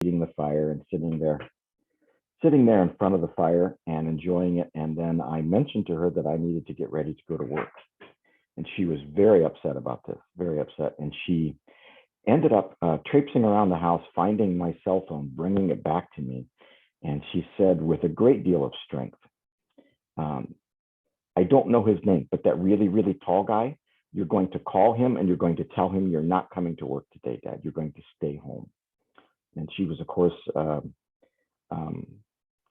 feeding the fire and sitting there in front of the fire and enjoying it. And then I mentioned to her that I needed to get ready to go to work. And she was very upset about this, very upset. And she ended up traipsing around the house, finding my cell phone, bringing it back to me. And she said, with a great deal of strength, I don't know his name, but that really, really tall guy, you're going to call him and you're going to tell him you're not coming to work today, Dad. You're going to stay home. And she was, of course,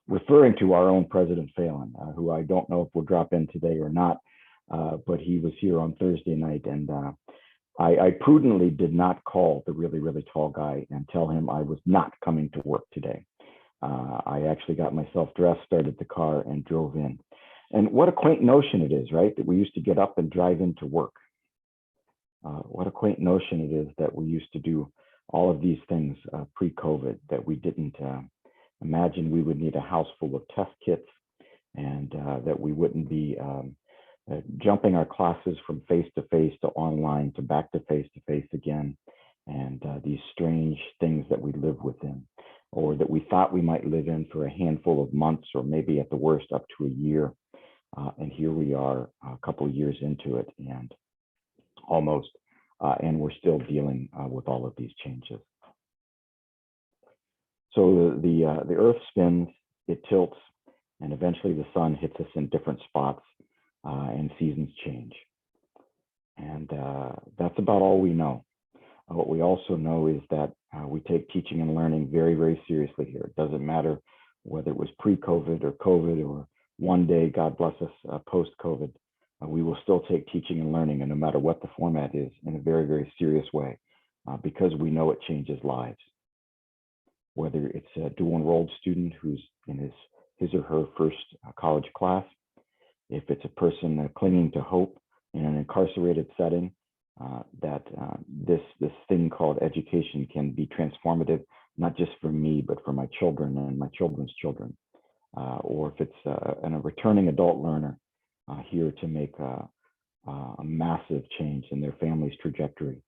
referring to our own President Phelan, who I don't know if will drop in today or not, but he was here on Thursday night. And I prudently did not call the really, really tall guy and tell him I was not coming to work today. I actually got myself dressed, started the car, and drove in. And what a quaint notion it is, right? That we used to get up and drive into work. What a quaint notion it is that we used to do all of these things pre-COVID, that we didn't imagine we would need a house full of test kits, and that we wouldn't be jumping our classes from face-to-face to online to back to face-to-face again, and these strange things that we live within, or that we thought we might live in for a handful of months, or maybe at the worst up to a year. And here we are a couple of years into it, and almost, and we're still dealing with all of these changes. So the earth spins, it tilts, and eventually the sun hits us in different spots, and seasons change. And that's about all we know. What we also know is that we take teaching and learning very, very seriously here. It doesn't matter whether it was pre-COVID or COVID, or one day, God bless us, post-COVID, we will still take teaching and learning, and no matter what the format is, in a very, very serious way, because we know it changes lives. Whether it's a dual enrolled student who's in his or her first college class, if it's a person clinging to hope in an incarcerated setting, that this thing called education can be transformative, not just for me, but for my children and my children's children. Or if it's a returning adult learner here to make a massive change in their family's trajectory,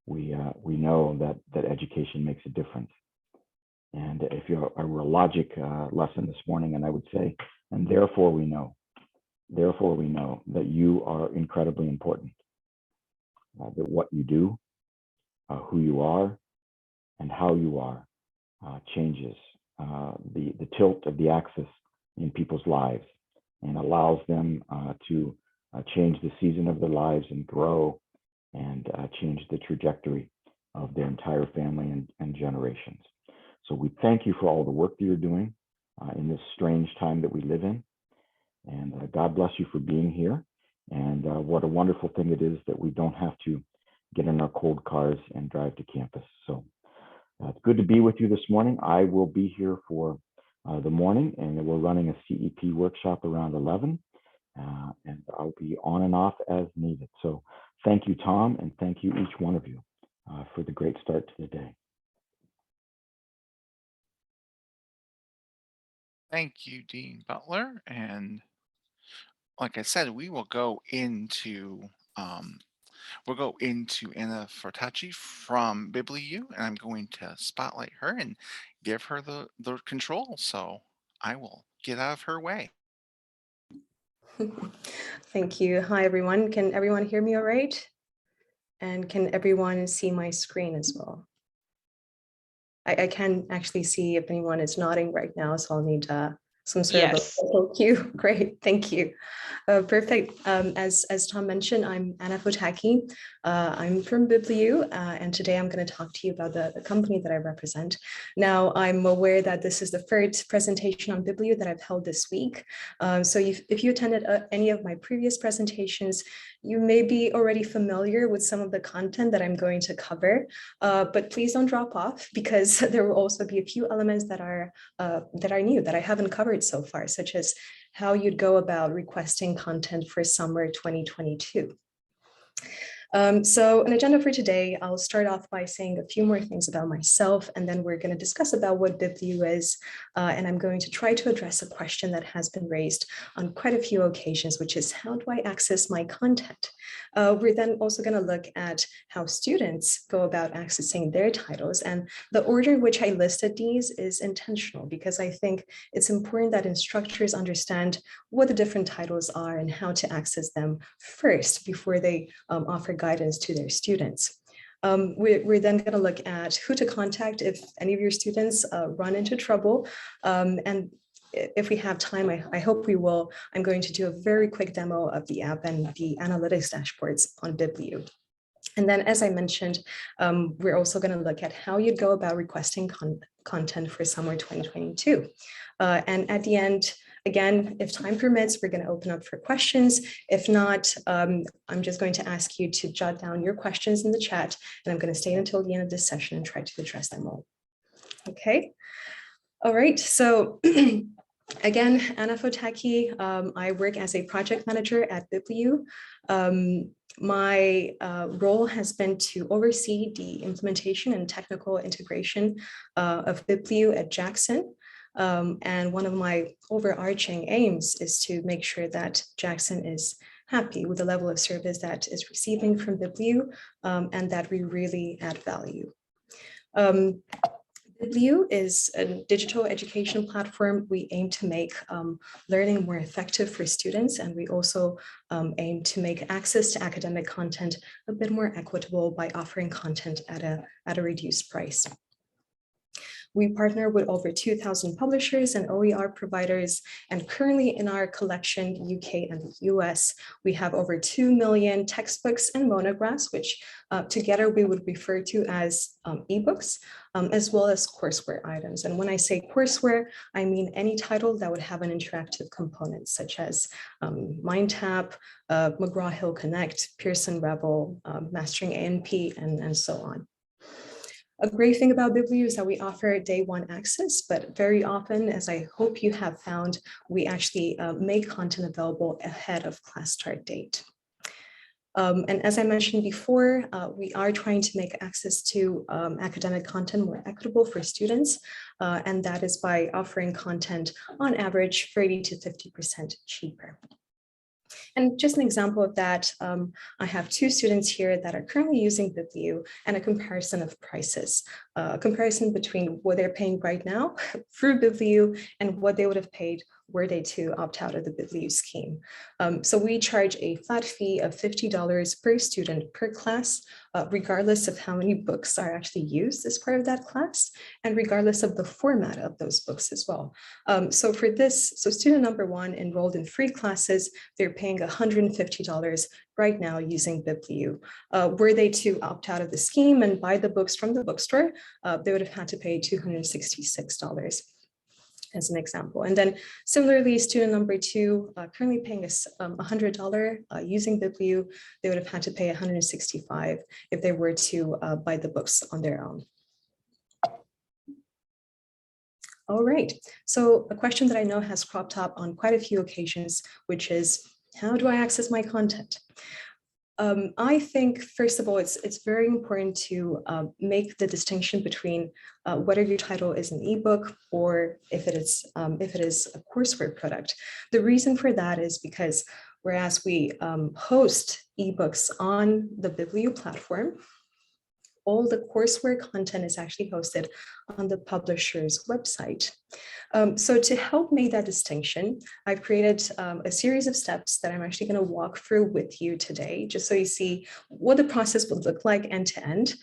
we know that education makes a difference. And if you're a logic lesson this morning, and I would say, and therefore we know that you are incredibly important. That what you do, who you are, and how you are changes the tilt of the axis in people's lives, and allows them to change the season of their lives and grow and change the trajectory of their entire family and generations. So we thank you for all the work that you're doing in this strange time that we live in. And God bless you for being here. And what a wonderful thing it is that we don't have to get in our cold cars and drive to campus. So it's good to be with you this morning. I will be here for the morning, and we're running a CEP workshop around 11. And I'll be on and off as needed. So thank you, Tom, and thank you, each one of you, for the great start to the day. Thank you, Dean Butler. And like I said, we will go into Anna Fortacci from BibliU, and I'm going to spotlight her and give her the control. So I will get out of her way. Thank you. Hi, everyone. Can everyone hear me all right? And can everyone see my screen as well? I can actually see if anyone is nodding right now, so I'll need some sort of a cue. Great, thank you. Perfect. As Tom mentioned, I'm Anna Fortacci. I'm from BibliU, and today I'm going to talk to you about the company that I represent. Now, I'm aware that this is the first presentation on BibliU that I've held this week. So if you attended any of my previous presentations, you may be already familiar with some of the content that I'm going to cover, but please don't drop off, because there will also be a few elements that are new, that I haven't covered so far, such as how you'd go about requesting content for summer 2022. So an agenda for today, I'll start off by saying a few more things about myself, and then we're going to discuss about what BibView is, and I'm going to try to address a question that has been raised on quite a few occasions, which is how do I access my content? We're then also going to look at how students go about accessing their titles, and the order in which I listed these is intentional because I think it's important that instructors understand what the different titles are and how to access them first before they offer guidance to their students. We're then going to look at who to contact if any of your students run into trouble. And if we have time, I hope we will, I'm going to do a very quick demo of the app and the analytics dashboards on BibView. And then, as I mentioned, we're also going to look at how you'd go about requesting content for summer 2022. And at the end, again, if time permits, we're going to open up for questions. If not, I'm just going to ask you to jot down your questions in the chat, and I'm going to stay until the end of this session and try to address them all. Okay. All right. So again, Anna Fotaki, I work as a project manager at BibView. My role has been to oversee the implementation and technical integration of BibView at Jackson. And one of my overarching aims is to make sure that Jackson is happy with the level of service that is receiving from BibView and that we really add value. BibView is a digital education platform. We aim to make learning more effective for students, and we also aim to make access to academic content a bit more equitable by offering content at a reduced price. We partner with over 2,000 publishers and OER providers, and currently in our collection, UK and the US, we have over 2 million textbooks and monographs, which together we would refer to as ebooks, as well as courseware items. And when I say courseware, I mean any title that would have an interactive component, such as MindTap, McGraw-Hill Connect, Pearson Rebel, Mastering A&P, and so on. A great thing about BibView is that we offer day one access, but very often, as I hope you have found, we actually make content available ahead of class start date. And as I mentioned before, we are trying to make access to academic content more equitable for students, and that is by offering content on average 30 to 50% cheaper. And just an example of that, I have two students here that are currently using BibView and a comparison of prices, a comparison between what they're paying right now through BibView and what they would have paid were they to opt out of the BibView scheme. So we charge a flat fee of $50 per student per class, regardless of how many books are actually used as part of that class, and regardless of the format of those books as well. So for this, so student number one enrolled in free classes, they're paying $150 right now using BibView. Were they to opt out of the scheme and buy the books from the bookstore, they would have had to pay $266. As an example. And then similarly, student number two, currently paying $100 using BibView, they would have had to pay $165 if they were to buy the books on their own. All right, so a question that I know has cropped up on quite a few occasions, which is, how do I access my content? I think, first of all, it's very important to make the distinction between whether your title is an ebook or if it is a courseware product. The reason for that is because whereas we host ebooks on the BibView platform, all the courseware content is actually hosted on the publisher's website. So to help make that distinction, I've created a series of steps that I'm actually going to walk through with you today, just so you see what the process would look like end to end.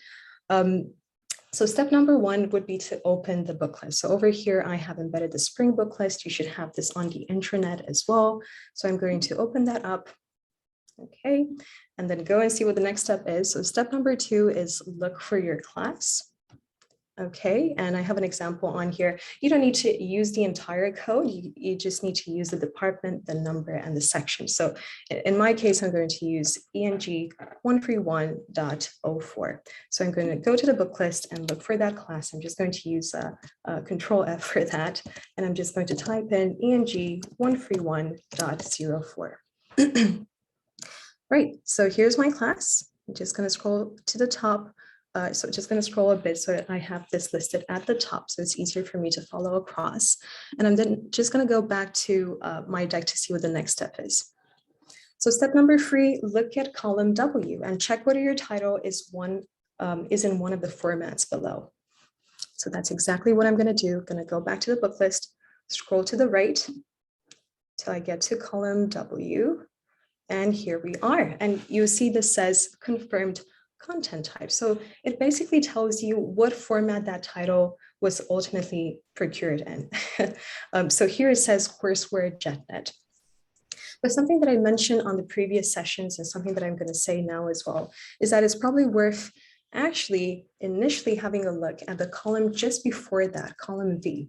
So step number one would be to open the book list. So over here, I have embedded the spring book list. You should have this on the intranet as well. So I'm going to open that up. Okay, and then go and see what the next step is. So step number two is look for your class. Okay, and I have an example on here. You don't need to use the entire code. You just need to use the department, the number, and the section. So in my case, I'm going to use ENG 131.04. So I'm going to go to the book list and look for that class. I'm just going to use Control F for that. And I'm just going to type in ENG 131.04. Right, so here's my class. I'm just going to scroll to the top. So just going to scroll a bit so that I have this listed at the top, so it's easier for me to follow across. And I'm then just going to go back to my deck to see what the next step is. So step number 3, look at column W and check whether your title is in one of the formats below. So that's exactly what I'm going to do. I'm going to go back to the book list, scroll to the right till I get to column W. And here we are. And you see this says confirmed content type. So it basically tells you what format that title was ultimately procured in. So here it says Courseware JetNet. But something that I mentioned on the previous sessions and something that I'm going to say now as well is that it's probably worth actually initially having a look at the column just before that, column V,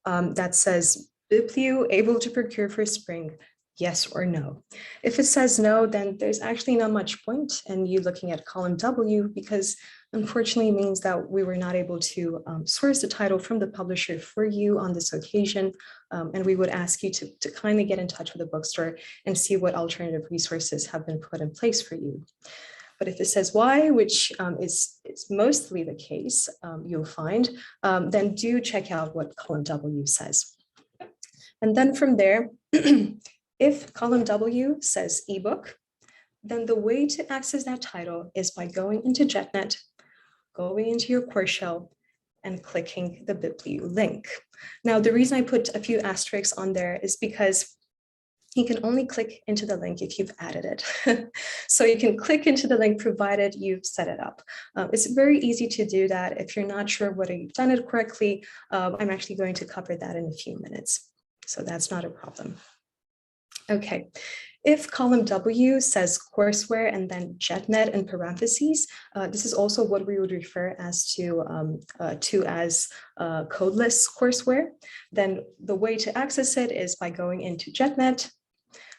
that says Bibliu able to procure for spring, yes or no. If it says no, then there's actually not much point in you looking at column W, because unfortunately it means that we were not able to source the title from the publisher for you on this occasion. And we would ask you to kindly get in touch with the bookstore and see what alternative resources have been put in place for you. But if it says Y, which is mostly the case, you'll find, then do check out what column W says. And then from there, if column W says ebook, then the way to access that title is by going into JetNet, going into your course shell, and clicking the Bibliu link. Now, the reason I put a few asterisks on there is because you can only click into the link if you've added it. So you can click into the link provided you've set it up. It's very easy to do that. If you're not sure whether you've done it correctly, I'm actually going to cover that in a few minutes. So that's not a problem. Okay, if column W says courseware and then JetNet in parentheses, this is also what we would refer as to as codeless courseware. Then the way to access it is by going into JetNet,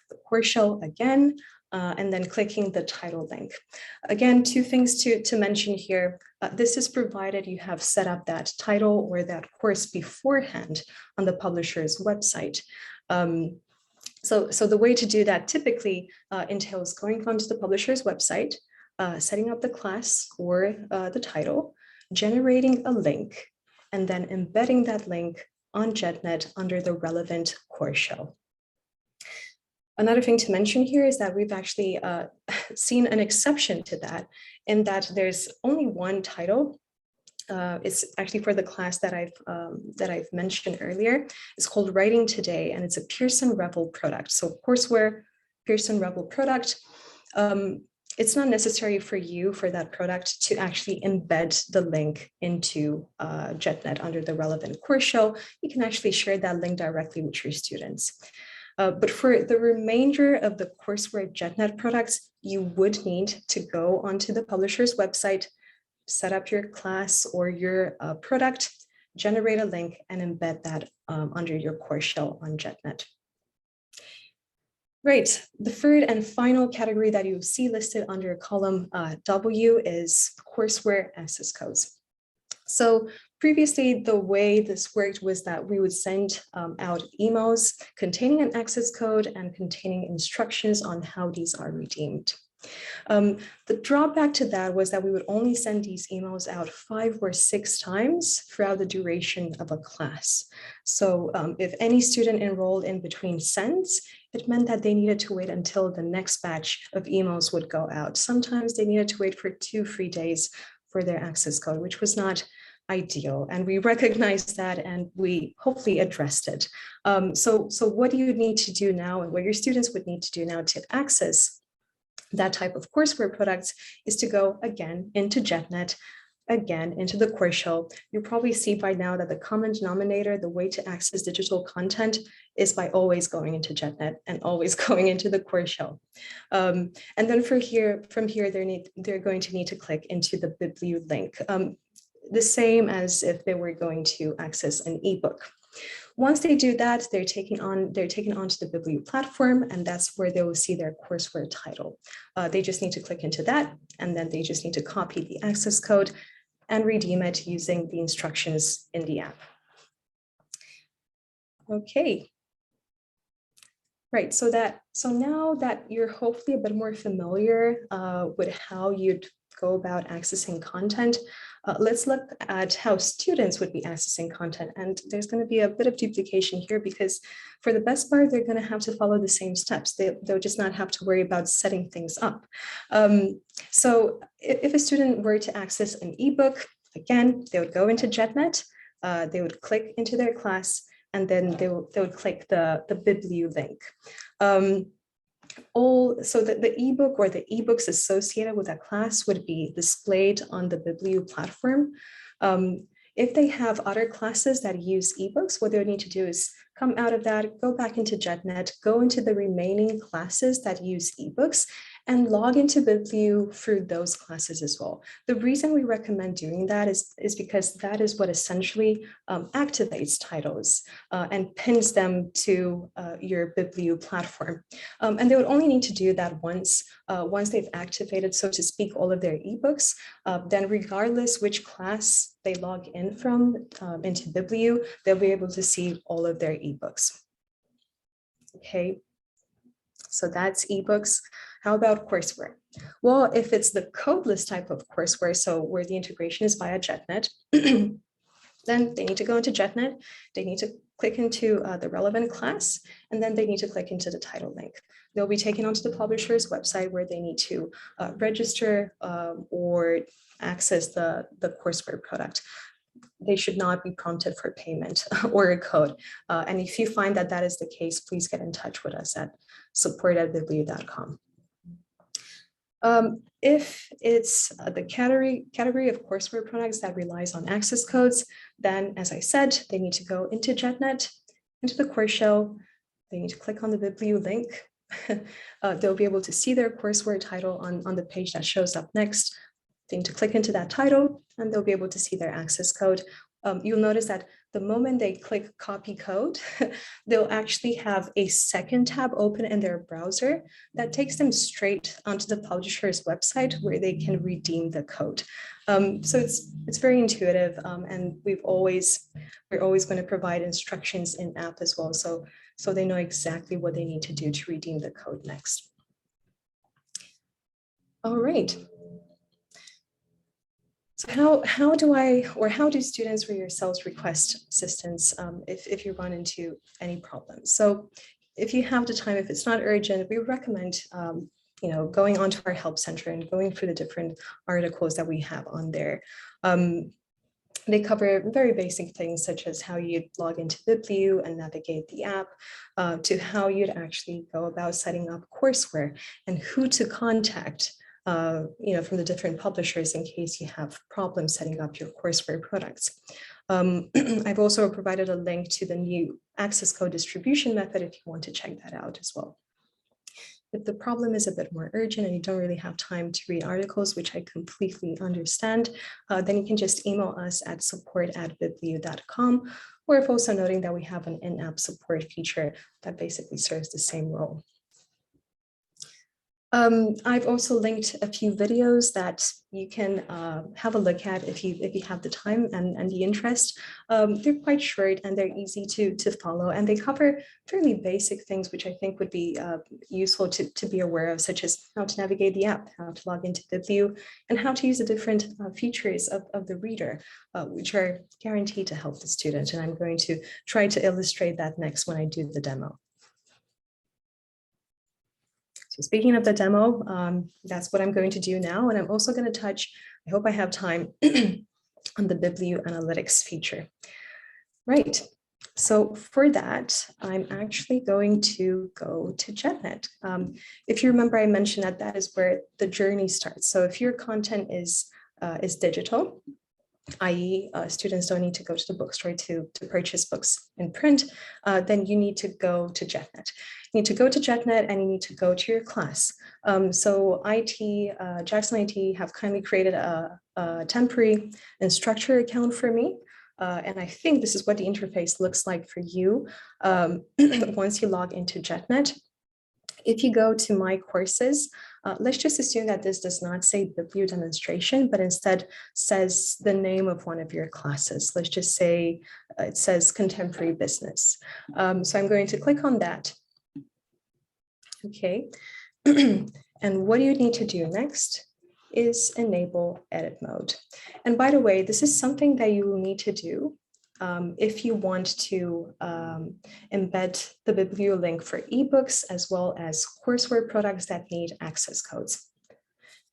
the course shell again, and then clicking the title link. Again, 2 things to mention here. This is provided you have set up that title or that course beforehand on the publisher's website. So the way to do that typically entails going onto the publisher's website, setting up the class or the title, generating a link, and then embedding that link on JetNet under the relevant course shell. Another thing to mention here is that we've actually seen an exception to that, in that there's only one title. It's actually for the class that I've mentioned earlier. It's called Writing Today, and it's a Pearson Revel product. So Courseware, Pearson Revel product. It's not necessary for you, for that product, to actually embed the link into JetNet under the relevant course shell. You can actually share that link directly with your students. But for the remainder of the Courseware JetNet products, you would need to go onto the publisher's website, set up your class or your product, generate a link, and embed that under your course shell on JetNet. Right, the third and final category that you see listed under column W is courseware access codes. So previously, the way this worked was that we would send out emails containing an access code and containing instructions on how these are redeemed. The drawback to that was that we would only send these emails out 5 or 6 times throughout the duration of a class. So if any student enrolled in between sends, it meant that they needed to wait until the next batch of emails would go out. Sometimes they needed to wait for 2-3 days for their access code, which was not ideal. And we recognized that, and we hopefully addressed it. So what do you need to do now, and what your students would need to do now to access that type of courseware products is to go again into JetNet, again into the course shell. You'll probably see by now that the common denominator, the way to access digital content, is by always going into JetNet and always going into the course shell. And then from here, they're going to need to click into the Bibliu link, the same as if they were going to access an ebook. Once they do that, they're taken onto the Bibliu platform, and that's where they will see their courseware title. They just need to click into that, and then they just need to copy the access code and redeem it using the instructions in the app. Okay. Right, so now that you're hopefully a bit more familiar with how you'd go about accessing content, let's look at how students would be accessing content. And there's going to be a bit of duplication here because for the best part, they're going to have to follow the same steps. They'll just not have to worry about setting things up. So if a student were to access an ebook, again, they would go into JetNet, they would click into their class, and then they would click the Bibliu link. So the ebook or the ebooks associated with that class would be displayed on the Bibliu platform. If they have other classes that use ebooks, what they need to do is come out of that, go back into JetNet, go into the remaining classes that use ebooks, and log into Bibliu through those classes as well. The reason we recommend doing that is because that is what essentially activates titles and pins them to your Bibliu platform. And they would only need to do that once they've activated, so to speak, all of their ebooks. Then regardless which class they log in from into Bibliu, they'll be able to see all of their ebooks. Okay, so that's ebooks. How about courseware? Well, if it's the codeless type of courseware, so where the integration is via JetNet, then they need to go into JetNet, they need to click into the relevant class, and then they need to click into the title link. They'll be taken onto the publisher's website where they need to register or access the courseware product. They should not be prompted for payment or a code. And if you find that that is the case, please get in touch with us at support@bibliu.com. If it's the category of courseware products that relies on access codes, then as I said, they need to go into JetNet, into the course shell, they need to click on the Bibliu link. They'll be able to see their courseware title on the page that shows up next. They need to click into that title and they'll be able to see their access code. You'll notice that the moment they click copy code, they'll actually have a second tab open in their browser that takes them straight onto the publisher's website where they can redeem the code. So it's very intuitive, and we're always going to provide instructions in app as well, so they know exactly what they need to do to redeem the code next. All right. So how do students or yourselves request assistance if you run into any problems? So if you have the time, if it's not urgent, we recommend going onto our help center and going through the different articles that we have on there. They cover very basic things such as how you log into Bibliu and navigate the app, to how you'd actually go about setting up courseware and who to contact from the different publishers in case you have problems setting up your courseware products. I've also provided a link to the new access code distribution method if you want to check that out as well. If the problem is a bit more urgent and you don't really have time to read articles, which I completely understand, then you can just email us at support@bibliu.com, or if also noting that we have an in-app support feature that basically serves the same role. I've also linked a few videos that you can have a look at if you have the time and the interest. They're quite short and they're easy to follow, and they cover fairly basic things which I think would be useful to be aware of, such as how to navigate the app, how to log into Bibliu, and how to use the different features of the reader, which are guaranteed to help the student. And I'm going to try to illustrate that next when I do the demo. So speaking of the demo, that's what I'm going to do now. And I'm also going to touch, I hope I have time, on the Bibliu Analytics feature. Right. So for that, I'm actually going to go to JetNet. If you remember, I mentioned that that is where the journey starts. So if your content is digital, i.e. Students don't need to go to the bookstore to purchase books in print, then you need to go to JetNet. You need to go to JetNet and you need to go to your class. So Jackson IT have kindly created a temporary instructor account for me. And I think this is what the interface looks like for you once you log into JetNet. If you go to My Courses, let's just assume that this does not say Bibliu demonstration, but instead says the name of one of your classes. Let's just say it says Contemporary Business. So I'm going to click on that. Okay. And what you need to do next is enable edit mode. And by the way, this is something that you will need to do if you want to embed the bibliolink for ebooks as well as courseware products that need access codes.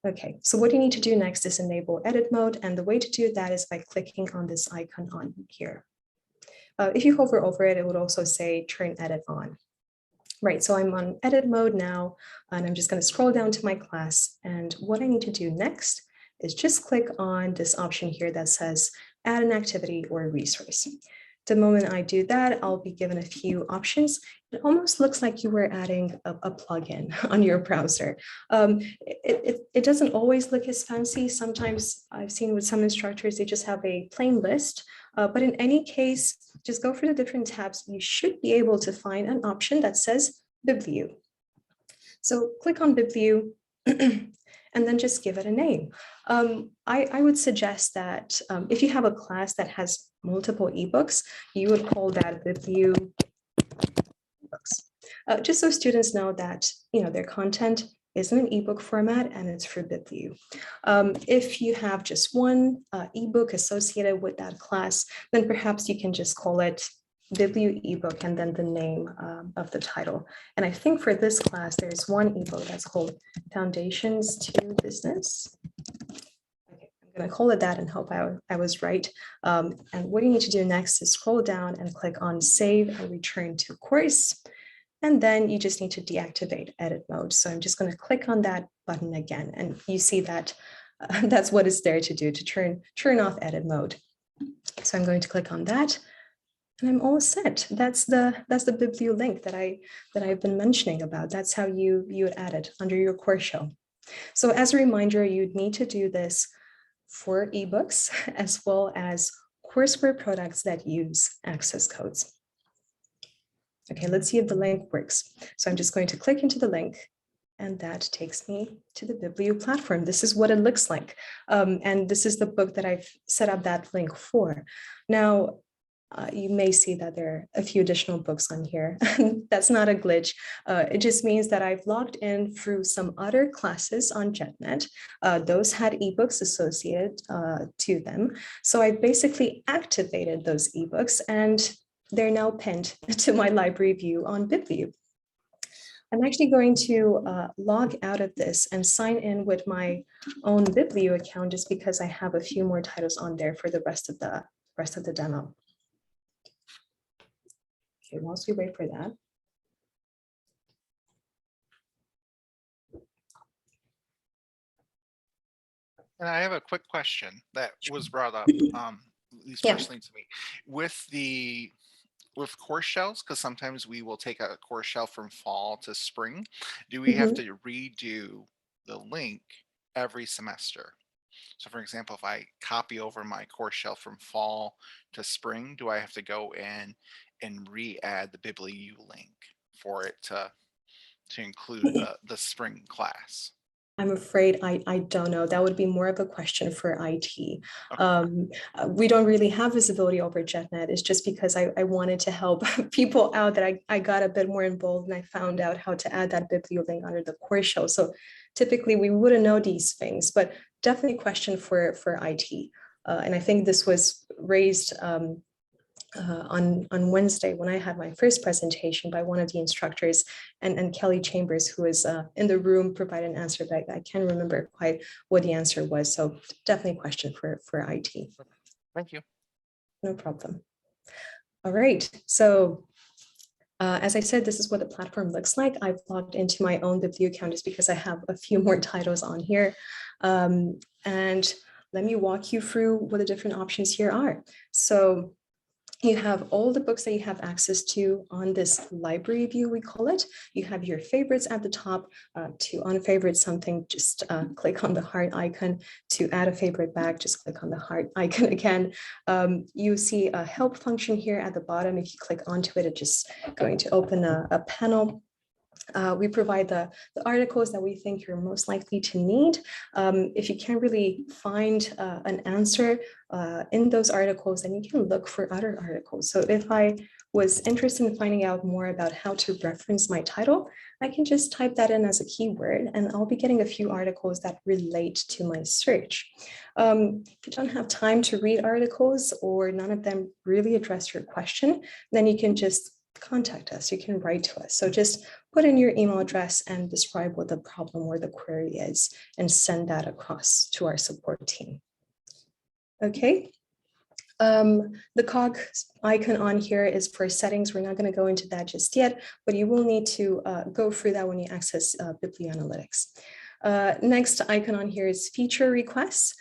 Okay, so what you need to do next is enable edit mode, and the way to do that is by clicking on this icon on here. If you hover over it, it would also say turn edit on. Right, so I'm on edit mode now, and I'm just going to scroll down to my class, and what I need to do next is just click on this option here that says add an activity or a resource. The moment I do that, I'll be given a few options. It almost looks like you were adding a plugin on your browser. It doesn't always look as fancy. Sometimes I've seen with some instructors, they just have a plain list. But in any case, just go through the different tabs. You should be able to find an option that says BibView. So click on BibView and then just give it a name. I would suggest that if you have a class that has multiple ebooks, you would call that BibView ebooks. Just so students know that their content is in an ebook format and it's for BibView. If you have just one ebook associated with that class, then perhaps you can just call it BibView ebook and then the name of the title. And I think for this class, there's one ebook that's called Foundations to Business. Okay, I'm going to call it that and hope I was right. And what you need to do next is scroll down and click on Save and Return to Course. And then you just need to deactivate edit mode. So I'm just going to click on that button again. And you see that that's what it's there to do, to turn off edit mode. So I'm going to click on that. And I'm all set. That's the BibView link that I've been mentioning about. That's how you would add it under your course show. So as a reminder, you'd need to do this for ebooks as well as courseware products that use access codes. Okay, let's see if the link works. So I'm just going to click into the link, and that takes me to the BibView platform. This is what it looks like. And this is the book that I've set up that link for. Now, you may see that there are a few additional books on here. That's not a glitch. It just means that I've logged in through some other classes on JetNet. Those had ebooks associated to them. So I basically activated those ebooks, and they're now pinned to my library view on BibView. I'm actually going to log out of this and sign in with my own BibView account just because I have a few more titles on there for the rest of the demo. Okay, whilst we wait for that. And I have a quick question that was brought up, at least personally to me, with course shells, because sometimes we will take a course shell from fall to spring. Do we have to redo the link every semester? So for example, if I copy over my course shell from fall to spring, do I have to go in and re-add the BibLiU link for it to include the spring class? I'm afraid I don't know. That would be more of a question for IT. Okay. We don't really have visibility over JetNet. It's just because I wanted to help people out that I got a bit more involved and I found out how to add that BibLiU link under the course show. So typically we wouldn't know these things, but definitely a question for IT. And I think this was raised on Wednesday when I had my first presentation by one of the instructors, and Kelly Chambers, who is in the room, provided an answer, but I can't remember quite what the answer was. So definitely a question for IT. Thank you. No problem. All right. So as I said, this is what the platform looks like. I've logged into my own BibView account just because I have a few more titles on here. And let me walk you through what the different options here are. So you have all the books that you have access to on this library view, we call it. You have your favorites at the top. To unfavorite something, just click on the heart icon. To add a favorite back, just click on the heart icon again. You see a help function here at the bottom. If you click onto it, it's just going to open a panel We provide the articles that we think you're most likely to need. If you can't really find an answer in those articles, then you can look for other articles. So if I was interested in finding out more about how to reference my title, I can just type that in as a keyword, and I'll be getting a few articles that relate to my search. If you don't have time to read articles or none of them really address your question, then you can just contact us. You can write to us. So just put in your email address and describe what the problem or the query is and send that across to our support team. Okay. The cog icon on here is for settings. We're not going to go into that just yet, but you will need to go through that when you access Biblioanalytics. Next icon on here is feature requests.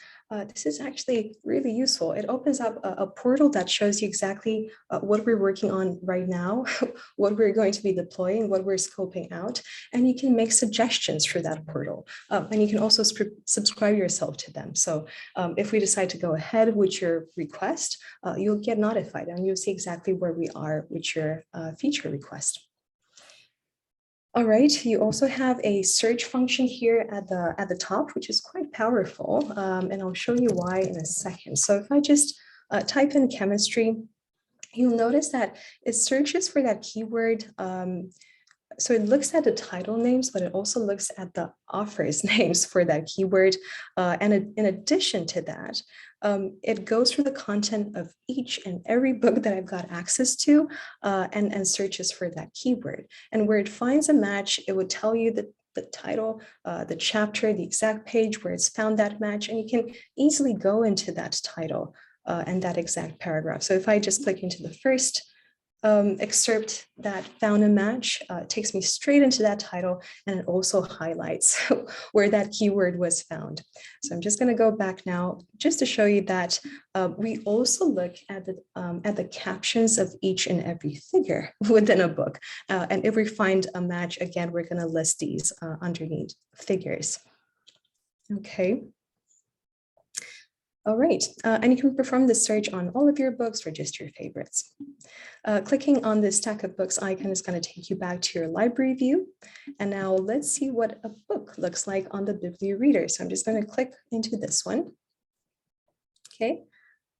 This is actually really useful. It opens up a portal that shows you exactly what we're working on right now, what we're going to be deploying, what we're scoping out, and you can make suggestions for that portal. And you can also subscribe yourself to them. So if we decide to go ahead with your request, you'll get notified and you'll see exactly where we are with your feature request. All right, you also have a search function here at the top, which is quite powerful, and I'll show you why in a second. So if I just type in chemistry, you'll notice that it searches for that keyword. So it looks at the title names, but it also looks at the author's names for that keyword. And in addition to that, it goes through the content of each and every book that I've got access to and searches for that keyword. And where it finds a match, it would tell you the title, the chapter, the exact page where it's found that match, and you can easily go into that title and that exact paragraph. So if I just click into the first excerpt that found a match, it takes me straight into that title, and it also highlights where that keyword was found. So I'm just going to go back now just to show you that we also look at the captions of each and every figure within a book. And if we find a match, again, we're going to list these underneath figures. Okay. All right, and you can perform this search on all of your books or just your favorites. Clicking on the stack of books icon is going to take you back to your library view. And now let's see what a book looks like on the Biblio Reader. So I'm just going to click into this one. Okay,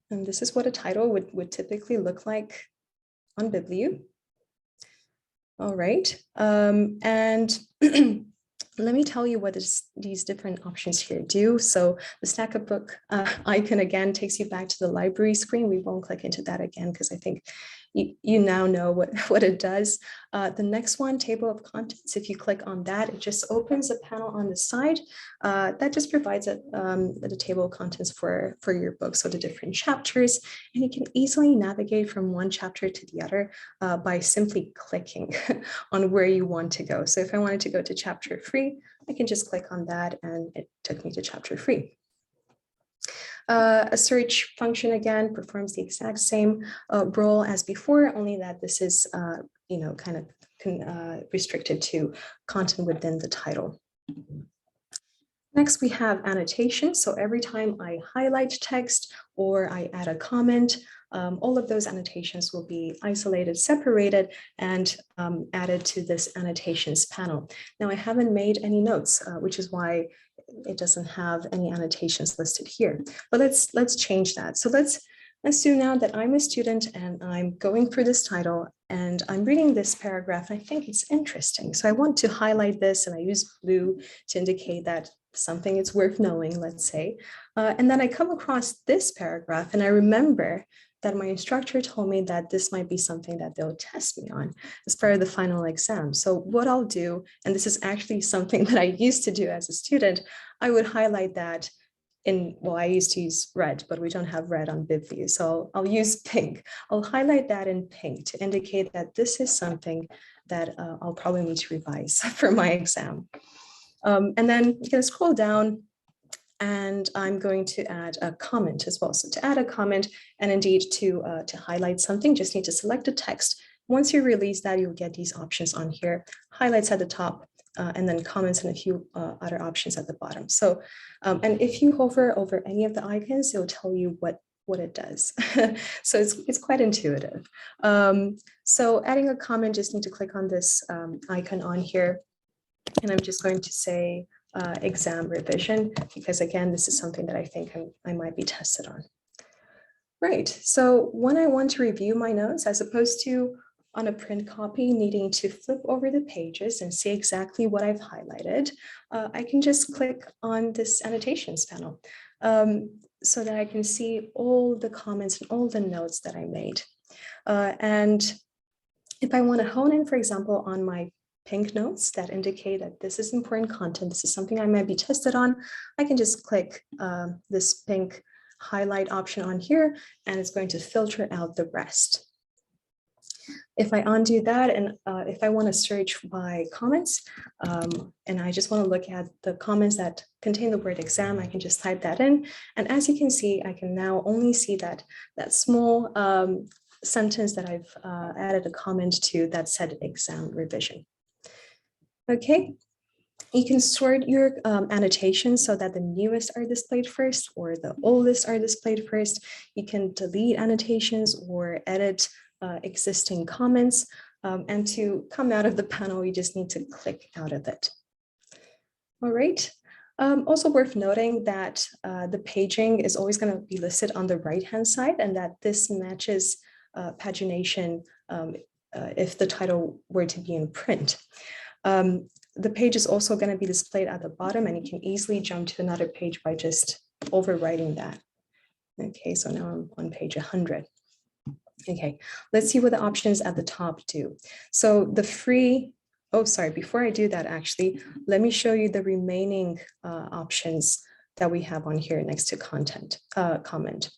and this is what a title would typically look like on Biblio. All right, and let me tell you what these different options here do. So the stack of book icon again takes you back to the library screen. We won't click into that again because I think you now know what it does. The next one, table of contents, if you click on that, it just opens a panel on the side that just provides the table of contents for your book. So the different chapters, and you can easily navigate from one chapter to the other by simply clicking on where you want to go. So if I wanted to go to chapter 3, I can just click on that and it took me to chapter 3. A search function, again, performs the exact same role as before, only that this is, kind of restricted to content within the title. Next, we have annotations. So every time I highlight text or I add a comment, all of those annotations will be isolated, separated, and added to this annotations panel. Now, I haven't made any notes, which is why it doesn't have any annotations listed here. But let's change that. So let's do now that I'm a student and I'm going through this title and I'm reading this paragraph. And I think it's interesting. So I want to highlight this, and I use blue to indicate that something is worth knowing, let's say. And then I come across this paragraph and I remember that my instructor told me that this might be something that they'll test me on as part of the final exam. So what I'll do, and this is actually something that I used to do as a student, I would highlight that I used to use red, but we don't have red on Biblio. So I'll use pink. I'll highlight that in pink to indicate that this is something that I'll probably need to revise for my exam. And then you can scroll down, and I'm going to add a comment as well. So to add a comment and indeed to highlight something, just need to select a text. Once you release that, you'll get these options on here, highlights at the top, and then comments and a few other options at the bottom. So, and if you hover over any of the icons, it'll tell you what it does. So it's quite intuitive. So adding a comment, just need to click on this icon on here. And I'm just going to say exam revision, because again, this is something that I think I might be tested on. Right, so when I want to review my notes, as opposed to on a print copy needing to flip over the pages and see exactly what I've highlighted, I can just click on this annotations panel so that I can see all the comments and all the notes that I made. And if I want to hone in, for example, on my pink notes that indicate that this is important content, this is something I might be tested on, I can just click this pink highlight option on here, and it's going to filter out the rest. If I undo that, and if I want to search by comments, and I just want to look at the comments that contain the word exam, I can just type that in. And as you can see, I can now only see that small sentence that I've added a comment to that said exam revision. Okay. You can sort your annotations so that the newest are displayed first or the oldest are displayed first. You can delete annotations or edit existing comments. And to come out of the panel, you just need to click out of it. All right. Also worth noting that the paging is always going to be listed on the right-hand side, and that this matches pagination if the title were to be in print. The page is also going to be displayed at the bottom, and you can easily jump to another page by just overwriting that. Okay, so now I'm on page 100. Okay, let's see what the options at the top do. So the free, oh, sorry, before I do that, actually, let me show you the remaining options that we have on here next to content, comment.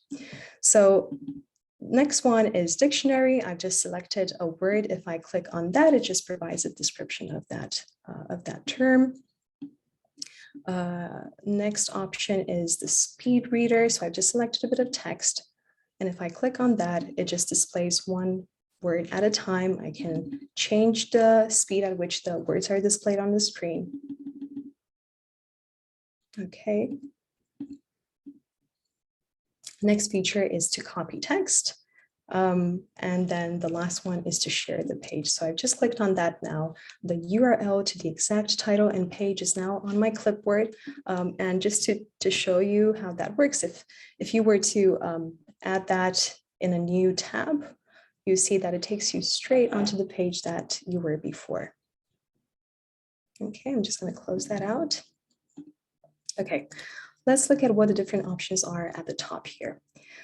So next one is dictionary. I've just selected a word. If I click on that, it just provides a description of that term. Next option is the speed reader. So I've just selected a bit of text. And if I click on that, it just displays one word at a time. I can change the speed at which the words are displayed on the screen. Okay. Next feature is to copy text. And then the last one is to share the page. So I've just clicked on that now. The URL to the exact title and page is now on my clipboard. And just to show you how that works, if you were to add that in a new tab, you see that it takes you straight onto the page that you were before. Okay, I'm just going to close that out. Okay, let's look at what the different options are at the top here.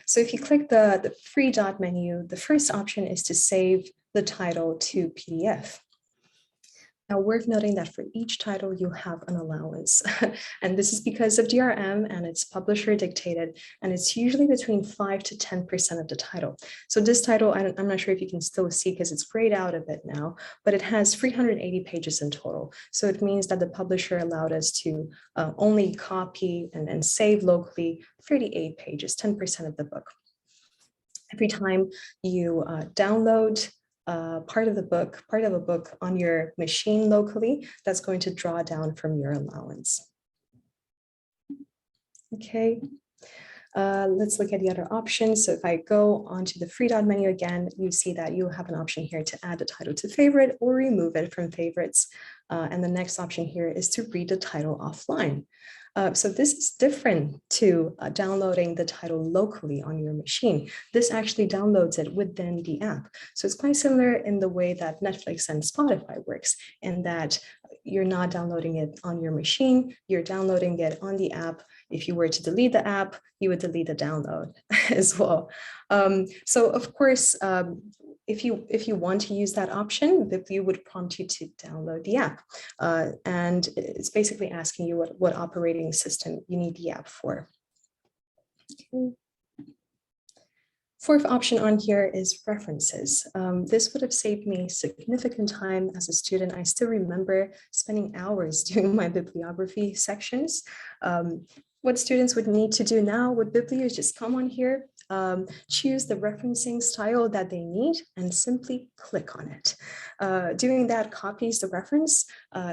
So if you click the free dot menu, the first option is to save the title to PDF. Now, worth noting that for each title, you have an allowance. And this is because of DRM, and it's publisher dictated, and it's usually between 5 to 10% of the title. So this title, I'm not sure if you can still see because it's grayed out a bit now, but it has 380 pages in total. So it means that the publisher allowed us to only copy and save locally 38 pages, 10% of the book. Every time you download part of a book on your machine locally, that's going to draw down from your allowance. Okay, let's look at the other options. So if I go onto the free dot menu again, you see that you have an option here to add the title to favorite or remove it from favorites. And the next option here is to read the title offline. So this is different to downloading the title locally on your machine. This actually downloads it within the app. So it's quite similar in the way that Netflix and Spotify works, in that you're not downloading it on your machine, you're downloading it on the app. If you were to delete the app, you would delete the download as well. So of course, if you want to use that option, Biblio would prompt you to download the app. And it's basically asking you what operating system you need the app for. Okay. Fourth option on here is references. This would have saved me significant time as a student. I still remember spending hours doing my bibliography sections. What students would need to do now with Biblio is just come on here, choose the referencing style that they need, and simply click on it. Doing that copies the reference,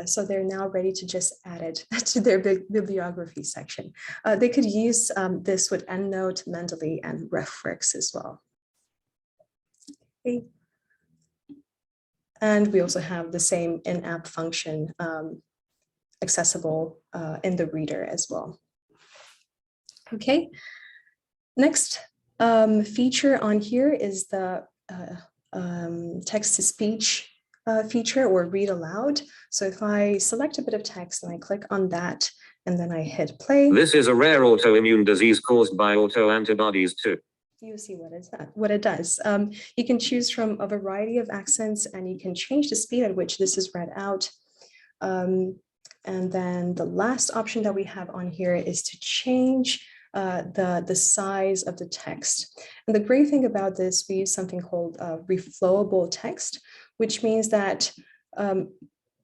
so they're now ready to just add it to their bibliography section. They could use this with EndNote, Mendeley, and RefWorks as well. Okay. And we also have the same in-app function accessible in the reader as well. Okay, next feature on here is the text-to-speech feature, or read aloud. So if I select a bit of text and I click on that and then I hit play. This is a rare autoimmune disease caused by autoantibodies too. You see what it does. You can choose from a variety of accents, and you can change the speed at which this is read out. And then the last option that we have on here is to change the size of the text. And the great thing about this, we use something called reflowable text, which means that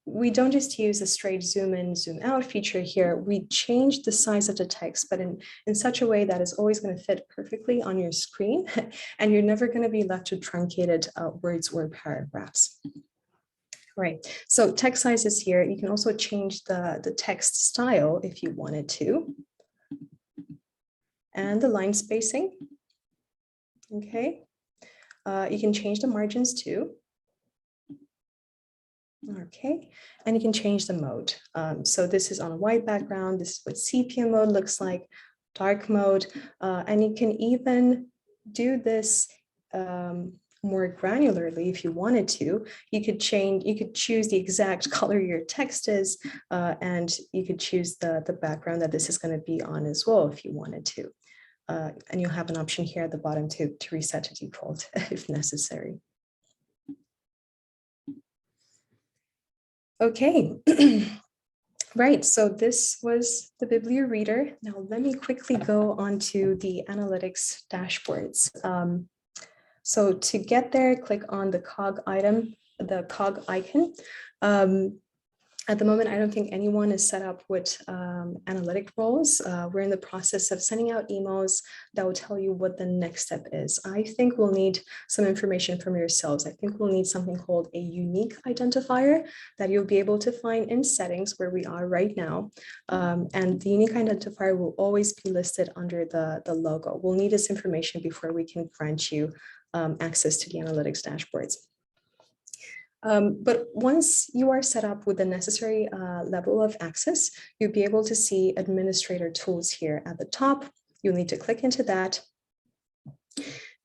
we don't just use a straight zoom in, zoom out feature here. We change the size of the text, but in such a way that is always going to fit perfectly on your screen, and you're never going to be left with truncated words or paragraphs. Right, so text size is here. You can also change the text style if you wanted to. And the line spacing. Okay, you can change the margins too. Okay, and you can change the mode. So this is on a white background. This is what sepia mode looks like, dark mode, and you can even do this more granularly if you wanted to. You could choose the exact color your text is, and you could choose the background that this is going to be on as well if you wanted to. And you'll have an option here at the bottom to reset to default if necessary. Okay, right, so this was the Biblia Reader. Now let me quickly go on to the analytics dashboards. So to get there, click on the cog item, the cog icon. At the moment, I don't think anyone is set up with analytic roles. We're in the process of sending out emails that will tell you what the next step is. I think we'll need some information from yourselves. I think we'll need something called a unique identifier that you'll be able to find in settings where we are right now. And the unique identifier will always be listed under the logo. We'll need this information before we can grant you access to the analytics dashboards. But once you are set up with the necessary level of access, you'll be able to see administrator tools here at the top. You'll need to click into that.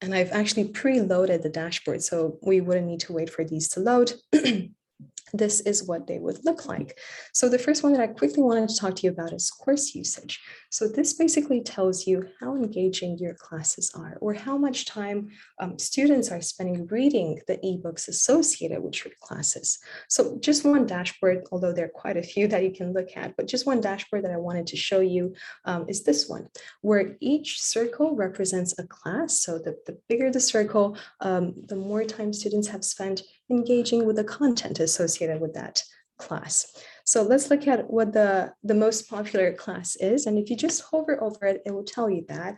And I've actually preloaded the dashboard, so we wouldn't need to wait for these to load. This is what they would look like. So the first one that I quickly wanted to talk to you about is course usage. So this basically tells you how engaging your classes are, or how much time students are spending reading the ebooks associated with your classes. So just one dashboard, although there are quite a few that you can look at, but just one dashboard that I wanted to show you is this one, where each circle represents a class. So the bigger the circle, the more time students have spent engaging with the content associated with that class. So let's look at what the most popular class is. And if you just hover over it, it will tell you that.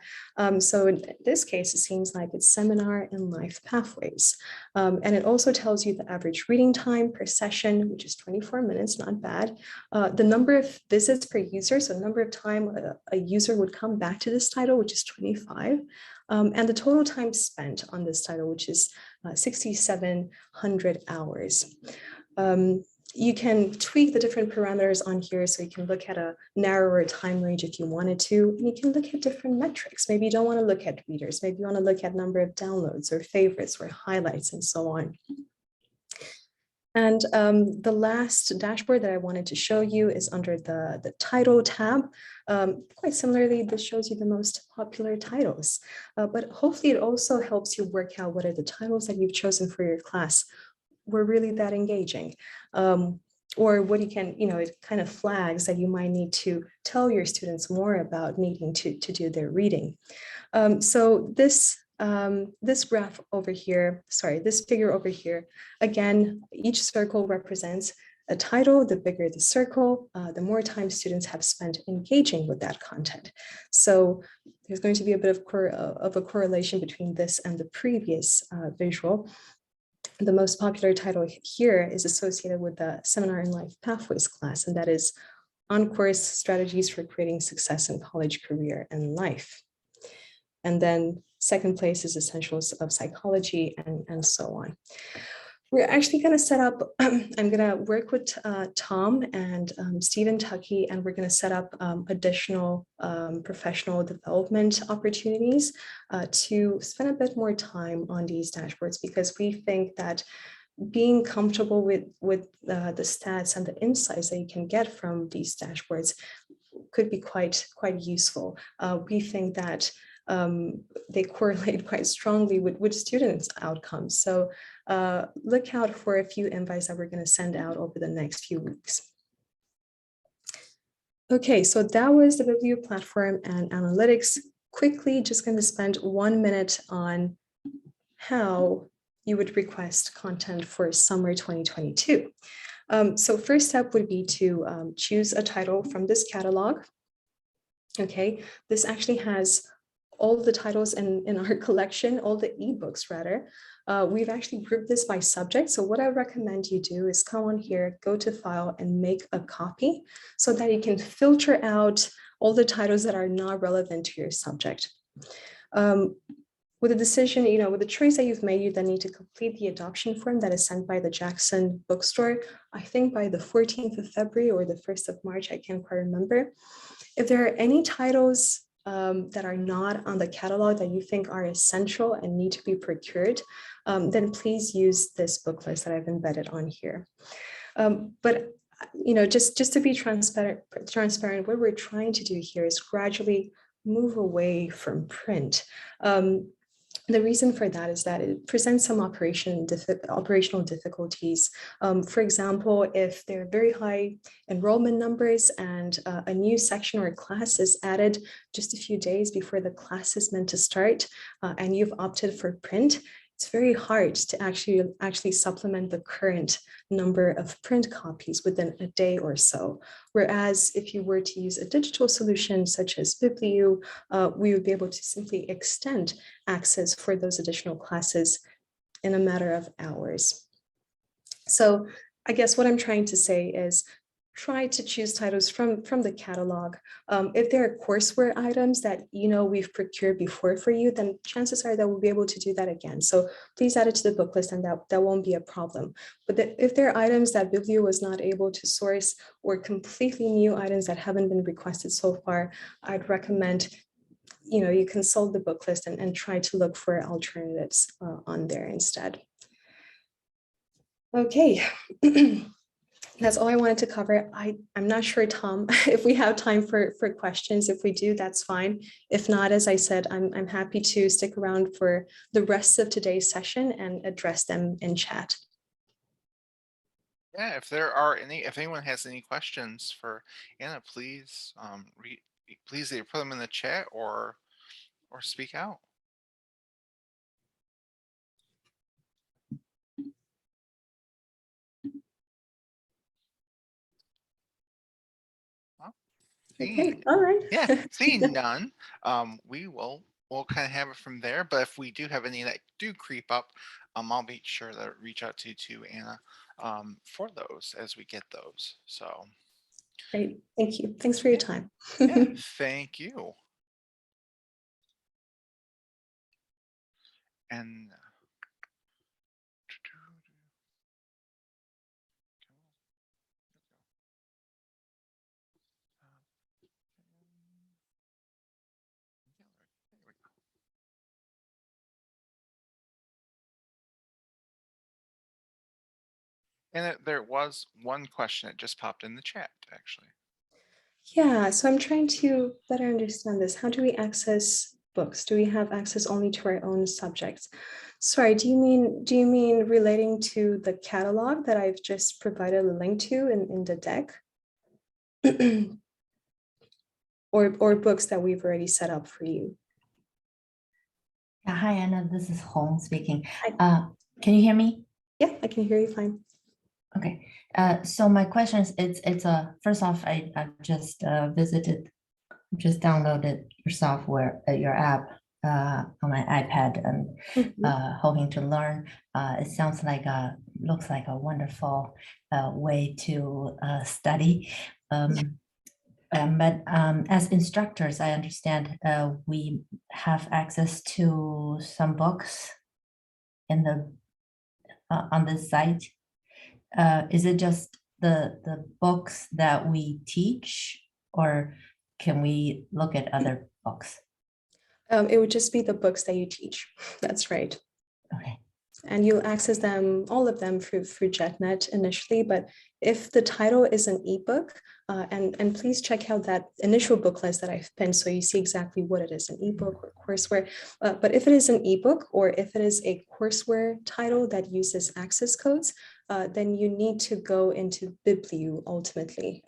So in this case, it seems like it's Seminar in Life Pathways. And it also tells you the average reading time per session, which is 24 minutes, not bad. The number of visits per user, so the number of time a user would come back to this title, which is 25. And the total time spent on this title, which is 6,700 hours. You can tweak the different parameters on here, so you can look at a narrower time range if you wanted to. And you can look at different metrics. Maybe you don't want to look at readers. Maybe you want to look at number of downloads or favorites or highlights and so on. And the last dashboard that I wanted to show you is under the title tab. Quite similarly, this shows you the most popular titles, but hopefully it also helps you work out what are the titles that you've chosen for your class were really that engaging. Or what you can, it kind of flags that you might need to tell your students more about needing to do their reading. So this graph over here, this figure over here, again, each circle represents a title. The bigger the circle, the more time students have spent engaging with that content. So there's going to be a bit of a correlation between this and the previous visual. The most popular title here is associated with the Seminar in Life Pathways class, and that is On Course Strategies for Creating Success in College, Career, and Life. And then second place is Essentials of Psychology, and so on. We're actually going to set up, I'm going to work with Tom and Stephen Tuckey, and we're going to set up additional professional development opportunities to spend a bit more time on these dashboards, because we think that being comfortable with the stats and the insights that you can get from these dashboards could be quite useful. We think that they correlate quite strongly with students' outcomes. So look out for a few invites that we're going to send out over the next few weeks. Okay, so that was the Biblio platform and analytics. Quickly, just going to spend 1 minute on how you would request content for summer 2022. So first step would be to choose a title from this catalog. Okay, this actually has all the titles in our collection, all the ebooks rather. We've actually grouped this by subject. So what I recommend you do is come on here, go to file and make a copy so that you can filter out all the titles that are not relevant to your subject. With the decision, with the choice that you've made, you then need to complete the adoption form that is sent by the Jackson bookstore, I think by the 14th of February or the 1st of March, I can't quite remember. If there are any titles that are not on the catalog that you think are essential and need to be procured, then please use this book list that I've embedded on here. But just to be transparent, what we're trying to do here is gradually move away from print. The reason for that is that it presents some operational difficulties. For example, if there are very high enrollment numbers and a new section or class is added just a few days before the class is meant to start, and you've opted for print, it's very hard to actually supplement the current number of print copies within a day or so. Whereas if you were to use a digital solution such as Biblio, we would be able to simply extend access for those additional classes in a matter of hours. So I guess what I'm trying to say is try to choose titles from the catalog. If there are courseware items that we've procured before for you, then chances are that we'll be able to do that again. So please add it to the book list and that won't be a problem. But if there are items that Biblio was not able to source or completely new items that haven't been requested so far, I'd recommend you consult the book list and try to look for alternatives on there instead. Okay. That's all I wanted to cover. I'm not sure, Tom, if we have time for questions. If we do, that's fine. If not, as I said, I'm happy to stick around for the rest of today's session and address them in chat. Yeah, if anyone has any questions for Anna, please please either put them in the chat or speak out. Okay, all right. Yeah, seeing none, we'll kind of have it from there. But if we do have any that do creep up, I'll make sure to reach out to Anna for those as we get those. So great, thank you. Thanks for your time. Yeah, thank you. And there was one question that just popped in the chat, actually. Yeah, so I'm trying to better understand this. How do we access books? Do we have access only to our own subjects? Sorry, do you mean relating to the catalog that I've just provided a link to in the deck? or books that we've already set up for you? Yeah, hi, Anna, this is Hong speaking. Can you hear me? Yeah, I can hear you fine. Okay, so my question is, it's first off, I just downloaded your software, your app on my iPad and hoping to learn. It sounds like looks like a wonderful way to study. But as instructors, I understand we have access to some books in the on this site? Is it just the books that we teach, or can we look at other books? It would just be the books that you teach. That's right. Okay. And you'll access them, all of them through JetNet initially. But if the title is an ebook, and please check out that initial book list that I've pinned so you see exactly what it is, an ebook or courseware. But if it is an ebook or if it is a courseware title that uses access codes, then you need to go into Bibliu ultimately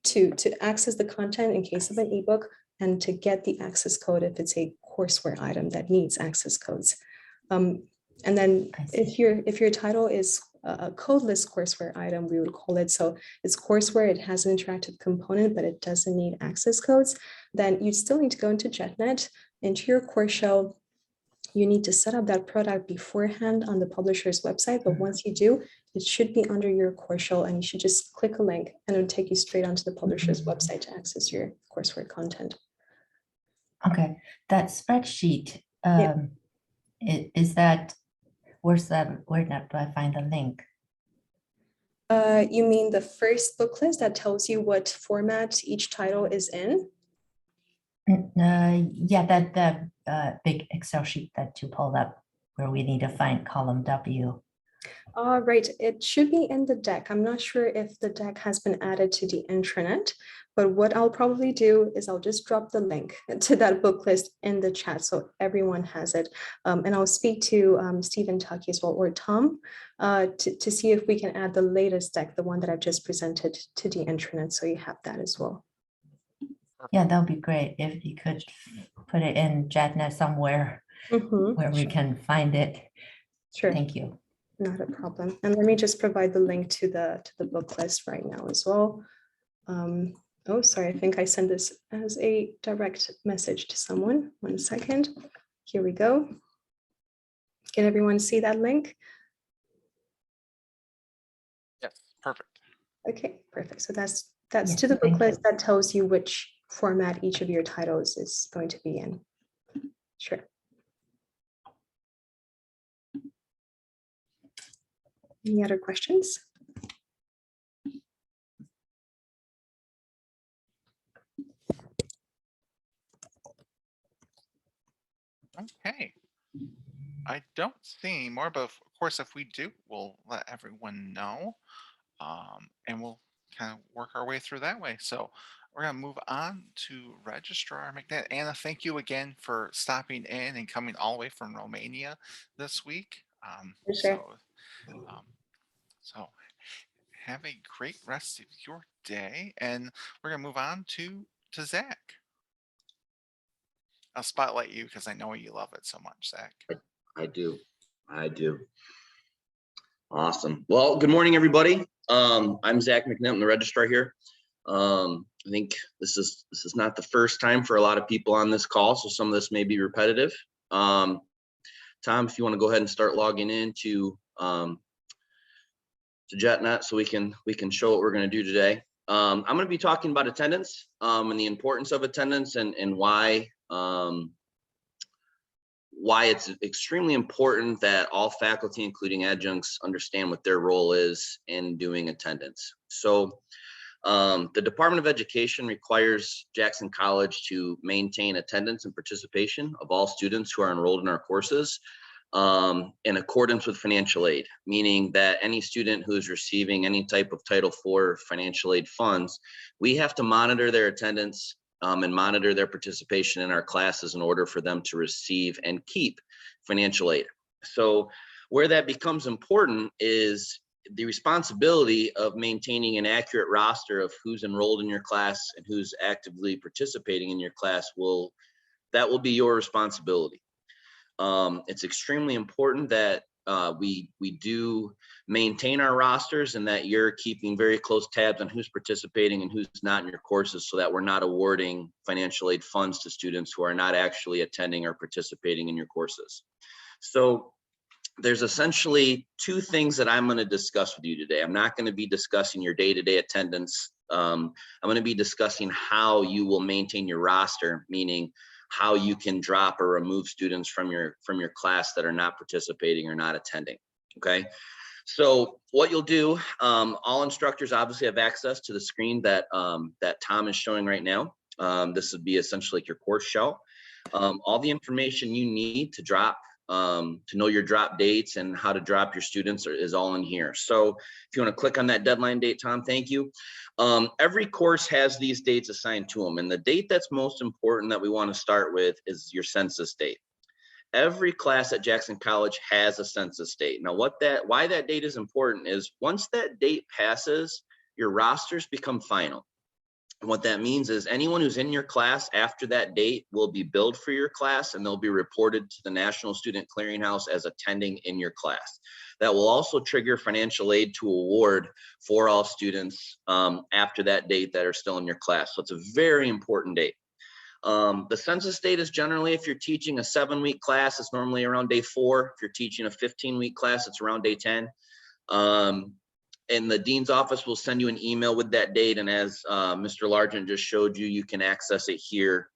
to access the content in case of an ebook and to get the access code if it's a courseware item that needs access codes. And then if your title is a codeless courseware item, we would call it, so it's courseware, it has an interactive component, but it doesn't need access codes, then you still need to go into JetNet, into your course shell. You need to set up that product beforehand on the publisher's website, but once you do, it should be under your course shell, and you should just click a link and it'll take you straight onto the publisher's website to access your courseware content. Okay, that spreadsheet, Yeah. is that, where do I find the link? You mean the first book list that tells you what format each title is in? Yeah, that big Excel sheet that you pulled up where we need to find column W. Right, it should be in the deck. I'm not sure if the deck has been added to the intranet, but what I'll probably do is I'll just drop the link to that book list in the chat so everyone has it. And I'll speak to Stephen Tucky as well, or Tom, to see if we can add the latest deck, the one that I've just presented, to the intranet, so you have that as well. Yeah, that would be great if you could put it in JetNet somewhere where we can find it. Sure. Thank you. Not a problem. And let me just provide the link to the book list right now as well. Oh, sorry, I think I sent this as a direct message to someone. 1 second. Here we go. Can everyone see that link? Yes, perfect. Okay, perfect. So that's Yes, to the book thank you. list that tells you which format each of your titles is going to be in. Sure. Any other questions? Okay. I don't see any more, but of course, if we do, we'll let everyone know, and we'll kind of work our way through that way. So we're going to move on to Registrar McNett. Anna, thank you again for stopping in and coming all the way from Romania this week. For sure. So have a great rest of your day, and we're going to move on to Zach. I'll spotlight you because I know you love it so much, Zach. I do. Awesome. Well, good morning, everybody. I'm Zach McNett. I'm the registrar here. I think this is not the first time for a lot of people on this call, so some of this may be repetitive. Tom, if you want to go ahead and start logging in to JetNet so we can show what we're going to do today. I'm going to be talking about attendance and the importance of attendance and why it's extremely important that all faculty, including adjuncts, understand what their role is in doing attendance. So the Department of Education requires Jackson College to maintain attendance and participation of all students who are enrolled in our courses in accordance with financial aid, meaning that any student who is receiving any type of Title IV financial aid funds, we have to monitor their attendance and monitor their participation in our classes in order for them to receive and keep financial aid. So where that becomes important is the responsibility of maintaining an accurate roster of who's enrolled in your class and who's actively participating in your class will be your responsibility. It's extremely important that we do maintain our rosters and that you're keeping very close tabs on who's participating and who's not in your courses so that we're not awarding financial aid funds to students who are not actually attending or participating in your courses. So there's essentially two things that I'm going to discuss with you today. I'm not going to be discussing your day-to-day attendance. I'm going to be discussing how you will maintain your roster, meaning how you can drop or remove students from your class that are not participating or not attending. Okay. So what you'll do, all instructors obviously have access to the screen that that Tom is showing right now. This would be essentially like your course shell. All the information you need to drop, to know your drop dates and how to drop your students is all in here. So if you want to click on that deadline date, Tom, thank you. Every course has these dates assigned to them, and the date that's most important that we want to start with is your census date. Every class at Jackson College has a census date. Now, why that date is important is once that date passes, your rosters become final. And what that means is anyone who's in your class after that date will be billed for your class, and they'll be reported to the National Student Clearinghouse as attending in your class. That will also trigger financial aid to award for all students after that date that are still in your class. So it's a very important date. The census date is generally, if you're teaching a 7-week class, it's normally around day 4. If you're teaching a 15-week class, it's around day 10. And the dean's office will send you an email with that date. And as Mr. Largent just showed you, you can access it here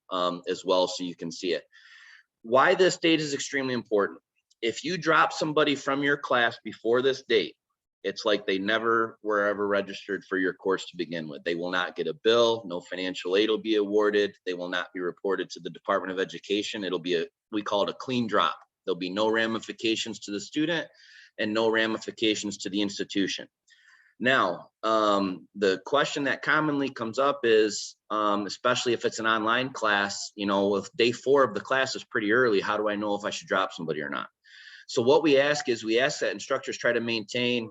as well, so you can see it. Why this date is extremely important. If you drop somebody from your class before this date, it's like they never were ever registered for your course to begin with. They will not get a bill, no financial aid will be awarded. They will not be reported to the Department of Education. It'll be we call it a clean drop. There'll be no ramifications to the student and no ramifications to the institution. Now, the question that commonly comes up is, especially if it's an online class, you know, if day 4 of the class is pretty early, how do I know if I should drop somebody or not? So what we ask that instructors try to maintain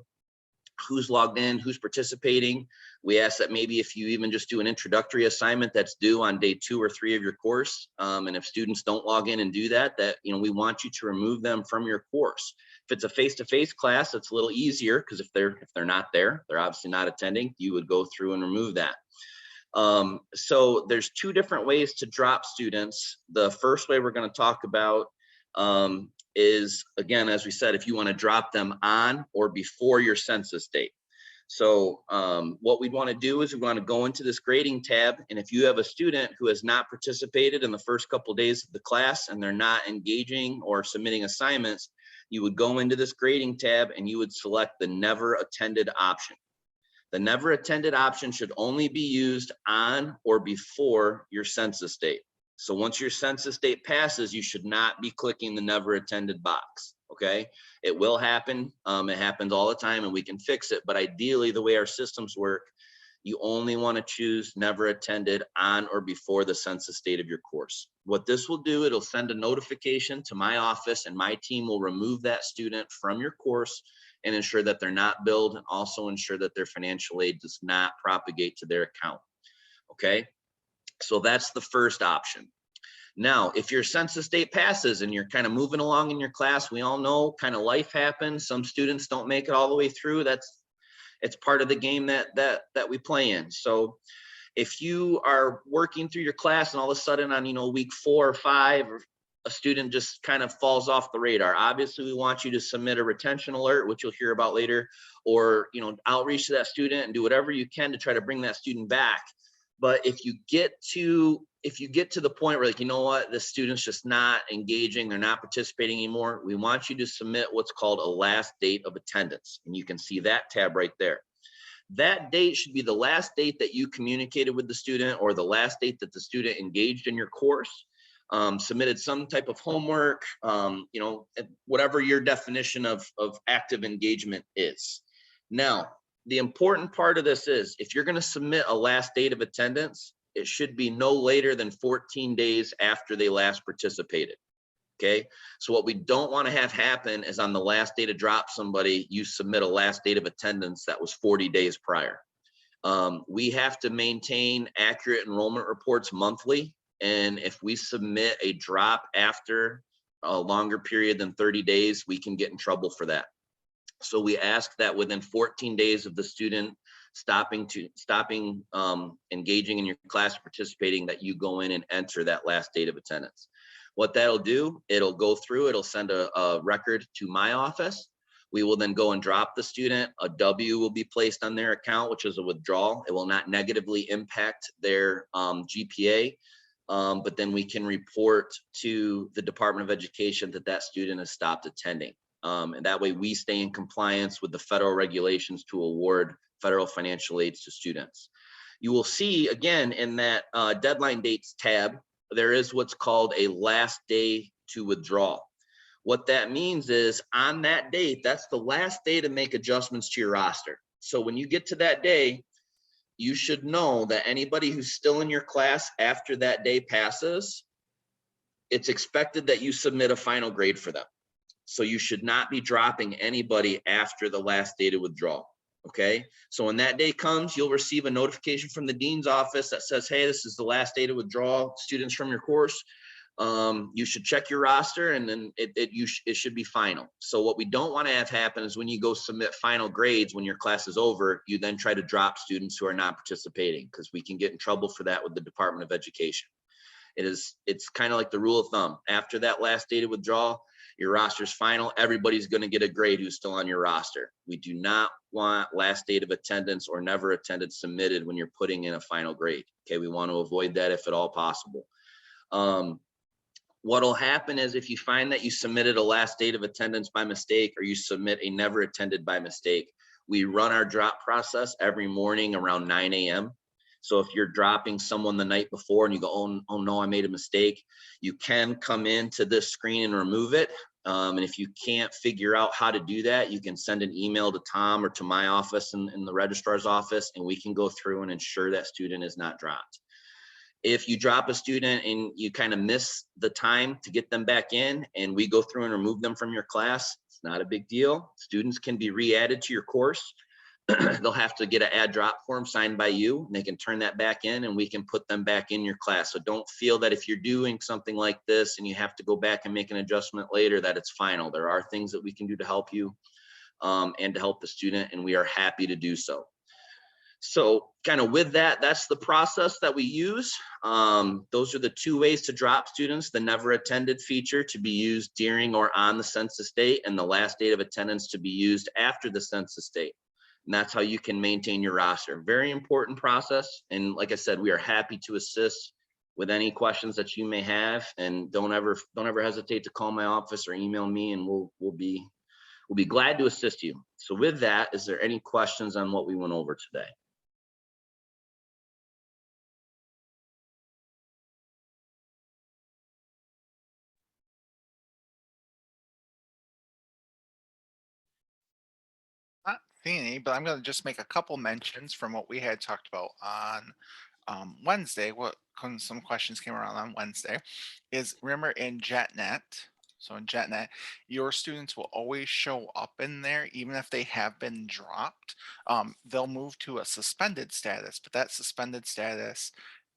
who's logged in, who's participating. We ask that maybe if you even just do an introductory assignment that's due on day 2 or 3 of your course, and if students don't log in and do that, you know, we want you to remove them from your course. If it's a face-to-face class, it's a little easier because if they're not there, they're obviously not attending, you would go through and remove that. So there's 2 different ways to drop students. The first way we're going to talk about is, again, as we said, if you want to drop them on or before your census date. So what we'd want to do is we want to go into this grading tab, and if you have a student who has not participated in the first couple of days of the class and they're not engaging or submitting assignments, you would go into this grading tab and you would select the never attended option. The never attended option should only be used on or before your census date. So once your census date passes, you should not be clicking the never attended box, okay? It will happen, it happens all the time and we can fix it, but ideally the way our systems work, you only wanna choose never attended on or before the census date of your course. What this will do, it'll send a notification to my office and my team will remove that student from your course and ensure that they're not billed, and also ensure that their financial aid does not propagate to their account, okay? So that's the first option. Now, if your census date passes and you're kind of moving along in your class, we all know kind of life happens. Some students don't make it all the way through. It's part of the game that we play in. So if you are working through your class and all of a sudden on, you know, week 4 or 5, or a student just kind of falls off the radar, obviously we want you to submit a retention alert, which you'll hear about later, or, you know, outreach to that student and do whatever you can to try to bring that student back. But if you get to the point where, like, you know what, the student's just not engaging, they're not participating anymore, we want you to submit what's called a last date of attendance. And you can see that tab right there. That date should be the last date that you communicated with the student or the last date that the student engaged in your course, submitted some type of homework, you know, whatever your definition of active engagement is. Now, the important part of this is if you're going to submit a last date of attendance, it should be no later than 14 days after they last participated. Okay, so what we don't want to have happen is on the last day to drop somebody, you submit a last date of attendance that was 40 days prior. We have to maintain accurate enrollment reports monthly. And if we submit a drop after a longer period than 30 days, we can get in trouble for that. So we ask that within 14 days of the student stopping engaging in your class, participating, that you go in and enter that last date of attendance. What that'll do, it'll go through, it'll send a record to my office. We will then go and drop the student. A W will be placed on their account, which is a withdrawal. It will not negatively impact their GPA, but then we can report to the Department of Education that that student has stopped attending. And that way we stay in compliance with the federal regulations to award federal financial aids to students. You will see again in that deadline dates tab, there is what's called a last day to withdraw. What that means is on that date, that's the last day to make adjustments to your roster. So when you get to that day, you should know that anybody who's still in your class after that day passes, it's expected that you submit a final grade for them. So you should not be dropping anybody after the last day to withdraw. Okay, so when that day comes, you'll receive a notification from the dean's office that says, hey, this is the last day to withdraw students from your course. You should check your roster, and then it should be final. So what we don't want to have happen is when you go submit final grades, when your class is over, you then try to drop students who are not participating, because we can get in trouble for that with the Department of Education. It's kind of like the rule of thumb. After that last day to withdraw, your roster's final. Everybody's going to get a grade who's still on your roster. We do not want last date of attendance or never attended submitted when you're putting in a final grade. Okay, we want to avoid that if at all possible. What'll happen is if you find that you submitted a last date of attendance by mistake, or you submit a never attended by mistake, we run our drop process every morning around 9 a.m. So if you're dropping someone the night before and you go, oh no, I made a mistake, you can come into this screen and remove it. And if you can't figure out how to do that, you can send an email to Tom or to my office in the registrar's office, and we can go through and ensure that student is not dropped. If you drop a student and you kind of miss the time to get them back in, and we go through and remove them from your class, it's not a big deal. Students can be re-added to your course. They'll have to get an add drop form signed by you, and they can turn that back in, and we can put them back in your class. So don't feel that if you're doing something like this and you have to go back and make an adjustment later, that it's final. There are things that we can do to help you and to help the student, and we are happy to do so. So kind of with that, that's the process that we use. Those are the two ways to drop students: the never attended feature to be used during or on the census date, and the last date of attendance to be used after the census date. And that's how you can maintain your roster. Very important process. And like I said, we are happy to assist with any questions that you may have. And don't ever hesitate to call my office or email me, and we'll be glad to assist you. So with that, is there any questions on what we went over today? Not seeing any, but I'm going to just make a couple mentions from what we had talked about on Wednesday. When some questions came around on Wednesday is, remember in JetNet, so in JetNet, your students will always show up in there, even if they have been dropped. They'll move to a suspended status, but that suspended status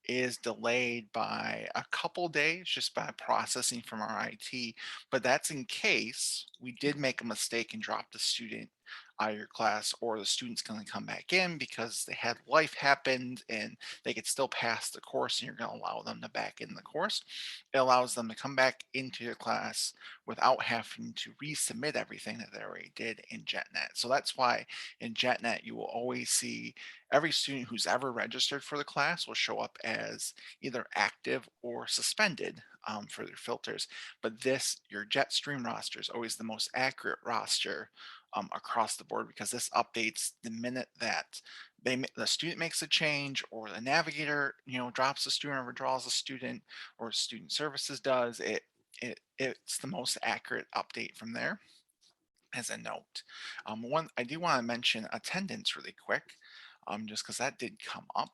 is delayed by a couple days just by processing from our IT. But that's in case we did make a mistake and drop the student out of your class, or the student's going to come back in because they had life happened and they could still pass the course, and you're going to allow them to back in the course. It allows them to come back into your class without having to resubmit everything that they already did in JetNet. So that's why in JetNet you will always see every student who's ever registered for the class will show up as either active or suspended for their filters. But your Jetstream roster is always the most accurate roster across the board, because this updates the minute that the student makes a change, or the navigator drops a student or withdraws a student, or student services does it. It's the most accurate update from there. As a note, one I do want to mention attendance really quick, just because that did come up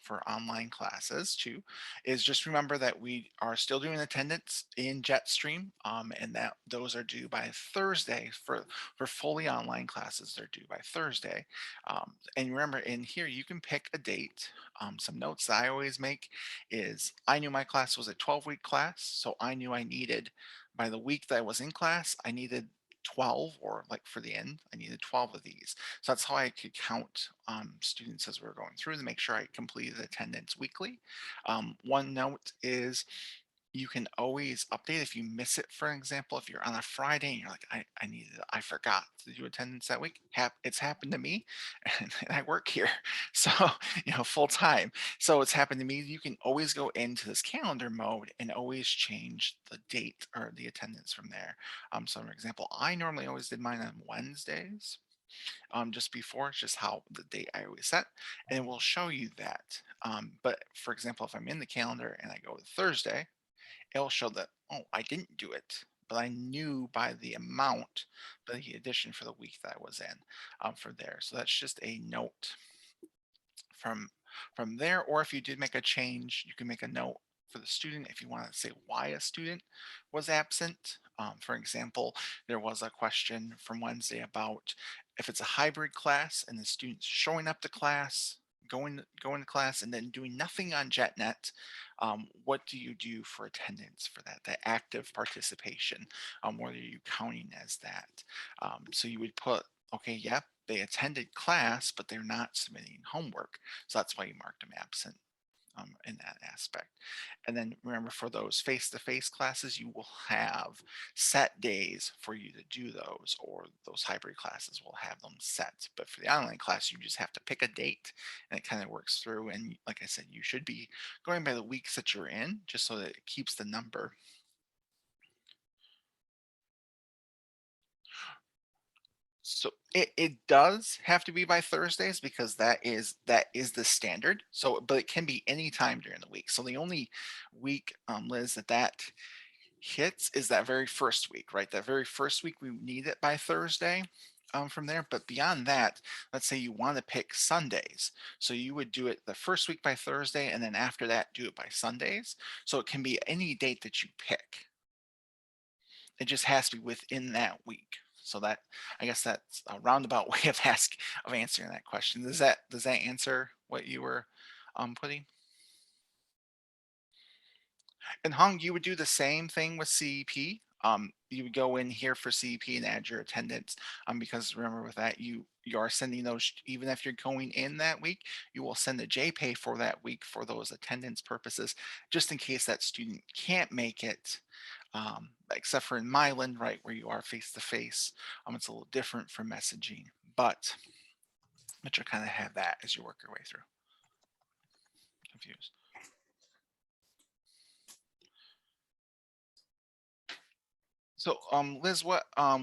for online classes too, is just remember that we are still doing attendance in Jetstream, and that those are due by Thursday. For fully online classes, they're due by Thursday. And remember, in here you can pick a date. Some notes that I always make is, I knew my class was a 12-week class, so I knew I needed, by the week that I was in class, I needed 12, or like for the end, I needed 12 of these. So that's how I could count students as we were going through to make sure I completed attendance weekly. One note is, you can always update if you miss it. For example, if you're on a Friday and you're like, I forgot to do attendance that week. It's happened to me, and I work here, so full time. So it's happened to me. You can always go into this calendar mode and always change the date or the attendance from there. So for example, I normally always did mine on Wednesdays. Just before, it's just how the date I always set, and it will show you that. But for example, if I'm in the calendar and I go to Thursday, it'll show that, oh, I didn't do it, but I knew by the amount, by the addition for the week that I was in for there. So that's just a note from there. Or if you did make a change, you can make a note for the student if you want to say why a student was absent. For example, there was a question from Wednesday about if it's a hybrid class and the student's showing up to class, going to class, and then doing nothing on JetNet. What do you do for attendance for that? The active participation. What are you counting as that? So you would put, okay, yep, they attended class, but they're not submitting homework. So that's why you marked them absent in that aspect. And then remember, for those face-to-face classes, you will have set days for you to do those, or those hybrid classes will have them set. But for the online class, you just have to pick a date and it kind of works through. And like I said, you should be going by the weeks that you're in, just so that it keeps the number. So it does have to be by Thursdays, because that is the standard. So, but it can be any time during the week. So the only week, Liz, that hits is that very first week, right? That very first week we need it by Thursday. From there, but beyond that, let's say you want to pick Sundays, so you would do it the first week by Thursday, and then after that, do it by Sundays. So it can be any date that you pick. It just has to be within that week. So that, I guess that's a roundabout way of answering that question. Does that answer what you were putting? And Hung, you would do the same thing with CEP. You would go in here for CEP and add your attendance. Because remember, with that, you are sending those, even if you're going in that week, you will send a JPay for that week for those attendance purposes, just in case that student can't make it. Except for in Mylan, right, where you are face to face, it's a little different from messaging, but you'll kind of have that as you work your way through. Confused? So, Liz, what are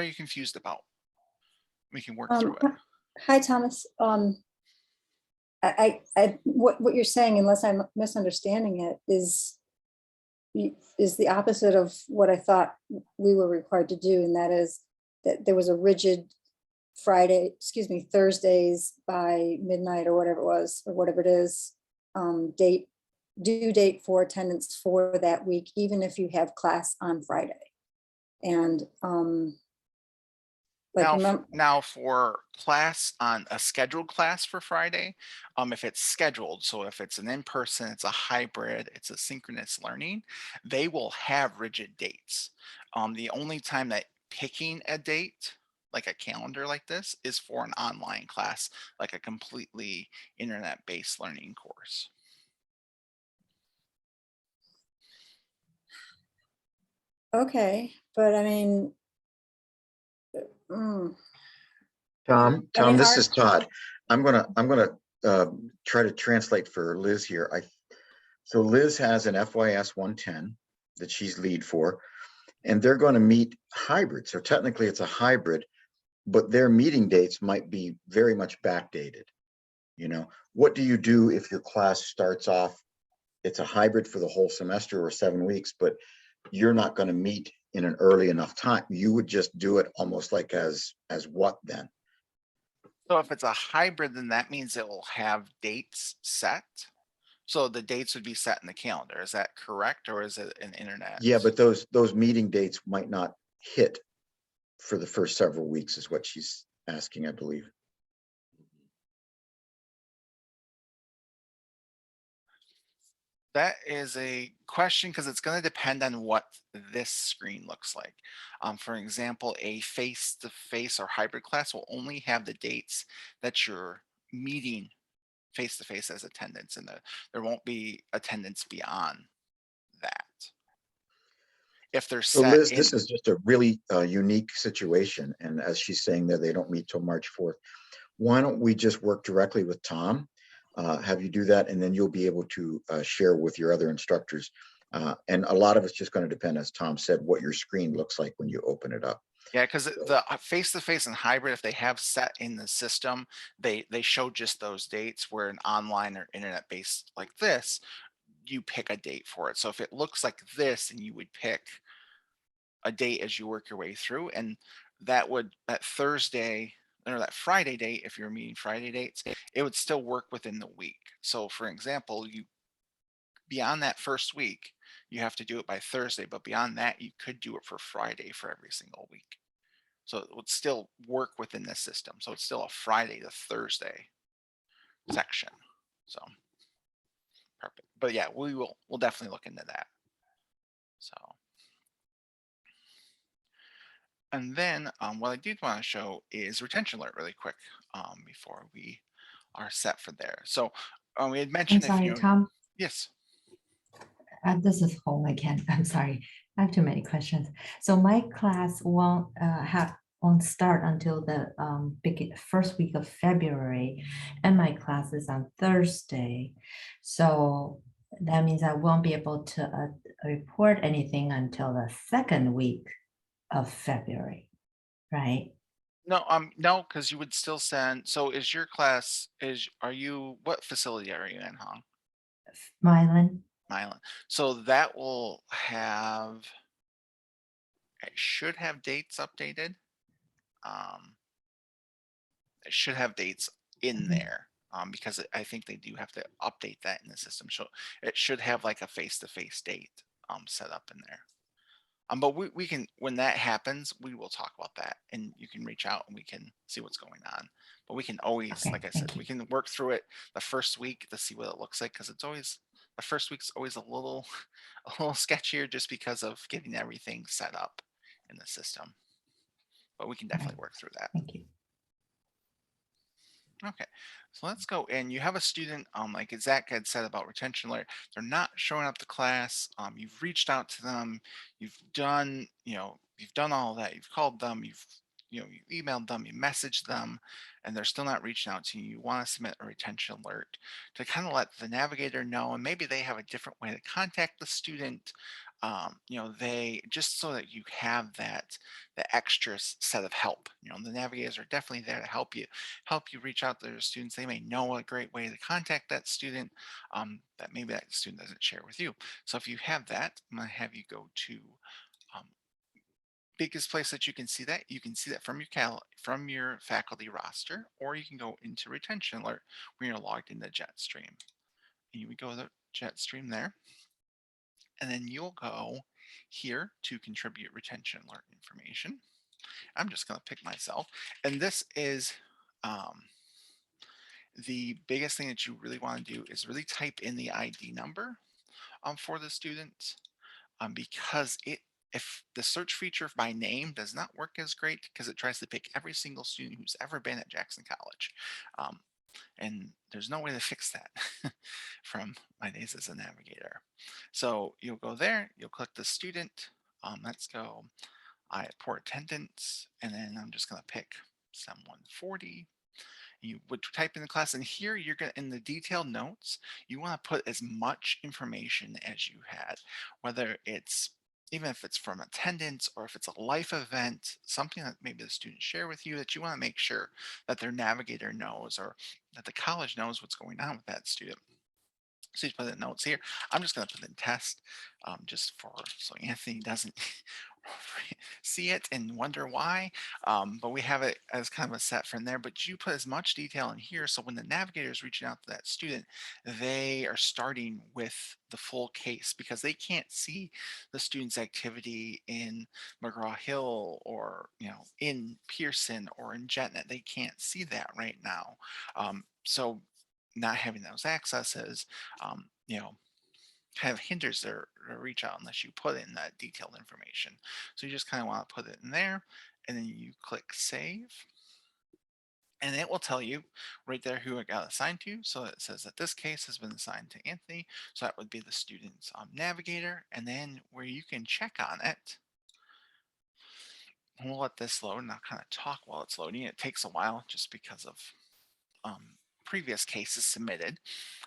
you confused about? We can work through it. Hi, Thomas. What you're saying, unless I'm misunderstanding it, is the opposite of what I thought we were required to do, and that is that there was a rigid Thursdays by midnight or whatever it was, or whatever it is, due date for attendance for that week, even if you have class on Friday. And now for class, on a scheduled class for Friday, if it's scheduled, so if it's an in-person, it's a hybrid, it's a synchronous learning, they will have rigid dates. The only time that picking a date, like a calendar like this, is for an online class, like a completely internet-based learning course. Okay, but I mean, Tom, this is Todd. I'm gonna try to translate for Liz here. So Liz has an FYS 110 that she's lead for, and they're going to meet hybrid. So technically it's a hybrid, but their meeting dates might be very much backdated. What do you do if your class starts off, it's a hybrid for the whole semester or 7 weeks, but you're not going to meet in an early enough time? You would just do it almost like as what then? So if it's a hybrid, then that means it will have dates set. So the dates would be set in the calendar. Is that correct, or is it an internet? Yeah, but those meeting dates might not hit for the first several weeks, is what she's asking, I believe. That is a question, because it's going to depend on what this screen looks like. For example, a face-to-face or hybrid class will only have the dates that you're meeting face-to-face as attendance, and there won't be attendance beyond if they're So set Liz, in. this is just a really unique situation. And as she's saying there, they don't meet till March 4th. Why don't we just work directly with Tom? Have you do that, and then you'll be able to share with your other instructors. And a lot of it's just going to depend, as Tom said, what your screen looks like when you open it up. Yeah, because the face-to-face and hybrid, if they have set in the system, they show just those dates, where an online or internet-based like this, you pick a date for it. So if it looks like this, and you would pick a date as you work your way through, and that Thursday or that Friday date, if you're meeting Friday dates, it would still work within the week. So for example, you beyond that first week, you have to do it by Thursday, but beyond that, you could do it for Friday for every single week. So it would still work within this system. So it's still a Friday to Thursday section. So perfect. But yeah, we'll definitely look into that. So, and then what I did want to show is retention alert really quick before we are set for there. So we had I'm mentioned sorry, Tom. Yes. This is home again. I'm sorry. I have too many questions. So my class won't start until the first week of February, and my class is on Thursday. So that means I won't be able to report anything until the second week of February, right? No, because you would still send. So is your class what facility are you in, Hong? Mylan. So that will have, it should have dates updated. It should have dates in there because I think they do have to update that in the system. So it should have like a face-to-face date set up in there. But we can, when that happens, we will talk about that, and you can reach out and we can see what's going on. But we can always, Okay, like I thank said, we can work through it the first week to see what it looks like, because it's always, the first week's always a little sketchier just because of getting everything set up in the system. But we can definitely work through that. Thank you. Okay, so let's go. And you have a student, like Zach had said about retention alert, they're not showing up to class. You've reached out to them, you've done all that, you've called them, you emailed them, you messaged them, and they're still not reaching out to you. You want to submit a retention alert to kind of let the navigator know, and maybe they have a different way to contact the student. They just so that you have the extra set of help. The navigators are definitely there to help you reach out to their students. They may know a great way to contact that student that maybe that student doesn't share with you. So if you have that, I'm going to have you go to biggest place that you can see that. You can see that from your faculty roster, or you can go into retention alert when you're logged into JetStream. And you would go to JetStream there, and then you'll go here to contribute retention alert information. I'm just going to pick myself, and this is the biggest thing that you really want to do is really type in the ID number for the student, because if the search feature by name does not work as great, because it tries to pick every single student who's ever been at Jackson College. And there's no way to fix that from my days as a navigator. So you'll go there, you'll click the student. Let's go poor attendance, and then I'm just going to pick SEM 140. You would type in the class, and here you're going to, in the detailed notes, you want to put as much information as you had, whether it's, even if it's from attendance or if it's a life event, something that maybe the students share with you that you want to make sure that their navigator knows, or that the college knows what's going on with that student. So you put the notes here. I'm just going to put in test just so Anthony doesn't see it and wonder why. But we have it as kind of a set from there. But you put as much detail in here, so when the navigator is reaching out to that student, they are starting with the full case, because they can't see the student's activity in McGraw-Hill, or in Pearson, or in JetNet. They can't see that right now. So not having those accesses, kind of hinders their reach out unless you put in that detailed information. So you just kind of want to put it in there, and then you click save. And it will tell you right there who it got assigned to. So it says that this case has been assigned to Anthony. So that would be the student's navigator. And then where you can check on it, we'll let this load and I'll kind of talk while it's loading. It takes a while just because of previous cases submitted.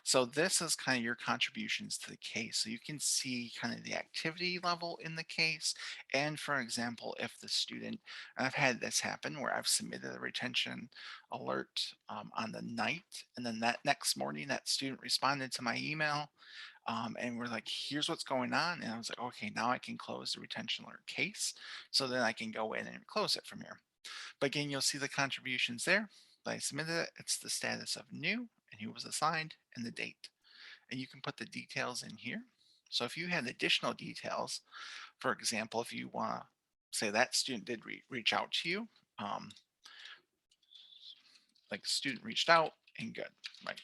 So this is kind of your contributions to the case. So you can see kind of the activity level in the case. And for example, if the student, and I've had this happen where I've submitted a retention alert on the night, and then that next morning that student responded to my email and we're like, here's what's going on. And I was like, okay, now I can close the retention alert case. So then I can go in and close it from here. But again, you'll see the contributions there. I submitted it, it's the status of new and who was assigned and the date. And you can put the details in here. So if you had additional details, for example, if you want to say that student did reach out to you, like student reached out and good, right?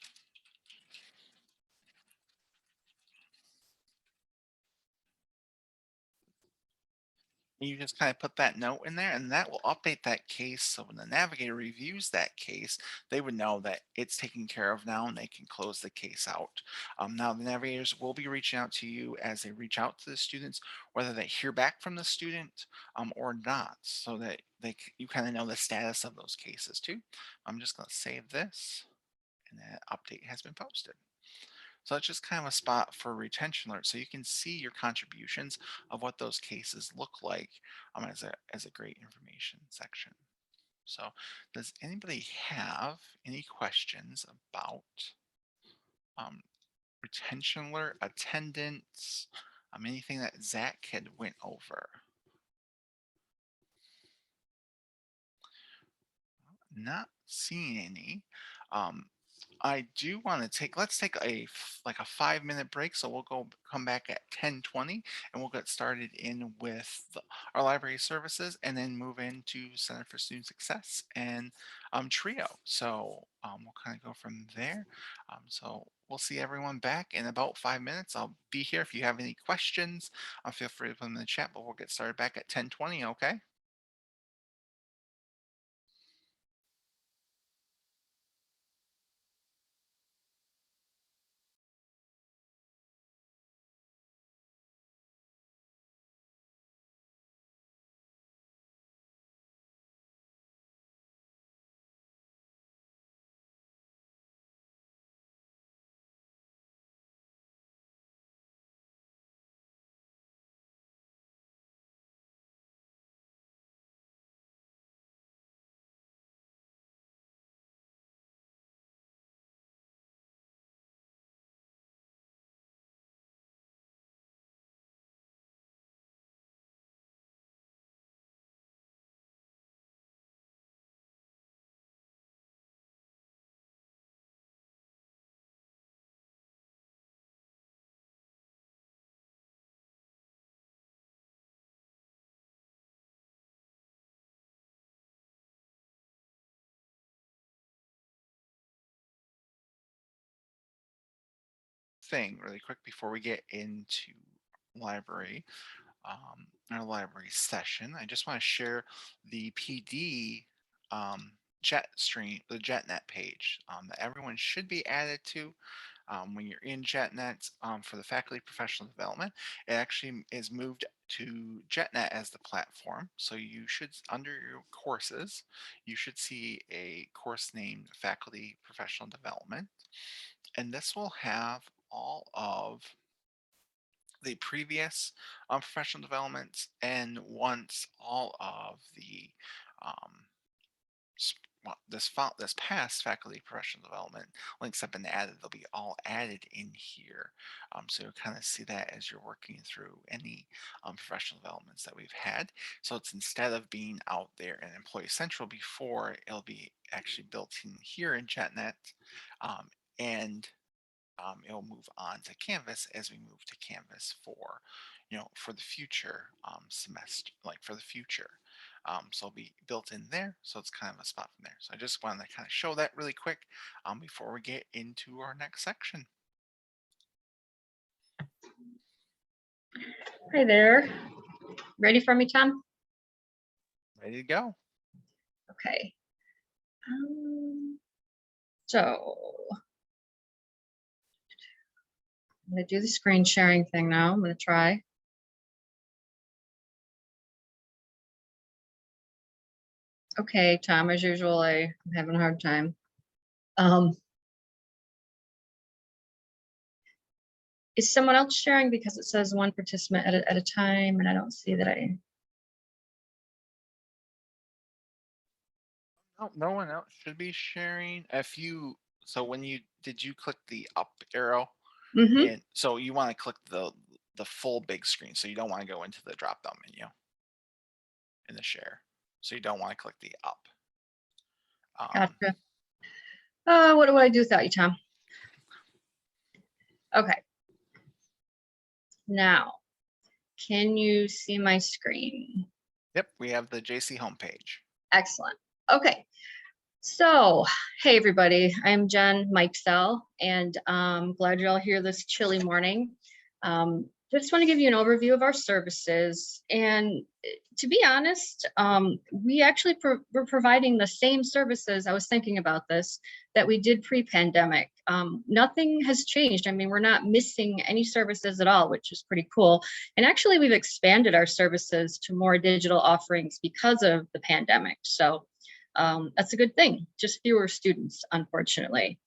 You just kind of put that note in there and that will update that case. So when the navigator reviews that case, they would know that it's taken care of now and they can close the case out. Now the navigators will be reaching out to you as they reach out to the students, whether they hear back from the student or not, so that you kind of know the status of those cases too. I'm just going to save this and that update has been posted. So that's just kind of a spot for retention alert. So you can see your contributions of what those cases look like as a great information section. So does anybody have any questions about retention alert, attendance, anything that Zach had went over? Not seeing any. I do want to let's take like a 5-minute break. So we'll come back at 10:20 and we'll get started in with our library services and then move into Center for Student Success and Trio. So we'll kind of go from there. So we'll see everyone back in about 5 minutes. I'll be here. If you have any questions, feel free to put them in the chat, but we'll get started back at 10:20. Okay. Thing really quick before we get into library, our library session. I just want to share the PD jet stream, the JetNet page that everyone should be added to when you're in JetNet for the faculty professional development. It actually is moved to JetNet as the platform. So you should, under your courses, you should see a course named Faculty Professional Development. And this will have all of the previous professional developments, and once all of the this past faculty professional development links have been added, they'll be all added in here. So you'll kind of see that as you're working through any professional developments that we've had. So it's, instead of being out there in Employee Central before, it'll be actually built in here in JetNet, and it'll move on to Canvas as we move to Canvas for, for the future semester, like for the future. So it'll be built in there. So it's kind of a spot from there. So I just wanted to kind of show that really quick before we get into our next section. Hi there. Ready for me, Tom? Ready to go. Okay. So I'm going to do the screen sharing thing now. I'm going to try. Okay, Tom, as usual, I'm having a hard time. Is someone else sharing? Because it says one participant at a time, and I don't see that I. No, no one else should be sharing. If you, so when did you click the up arrow? Mm-hmm. And so you want to click the full big screen. So you don't want to go into the drop down menu in the share. So you don't want to click the up. Gotcha. What do I do without you, Tom? Okay. Now, can you see my screen? Yep, we have the JC homepage. Excellent. Okay. So, hey everybody, I'm Jen Mikesell, and I'm glad you're all here this chilly morning. Just want to give you an overview of our services. And to be honest, we actually we're providing the same services. I was thinking about this, that we did pre-pandemic. Nothing has changed. I mean, we're not missing any services at all, which is pretty cool. And actually, we've expanded our services to more digital offerings because of the pandemic. So that's a good thing, just fewer students, unfortunately.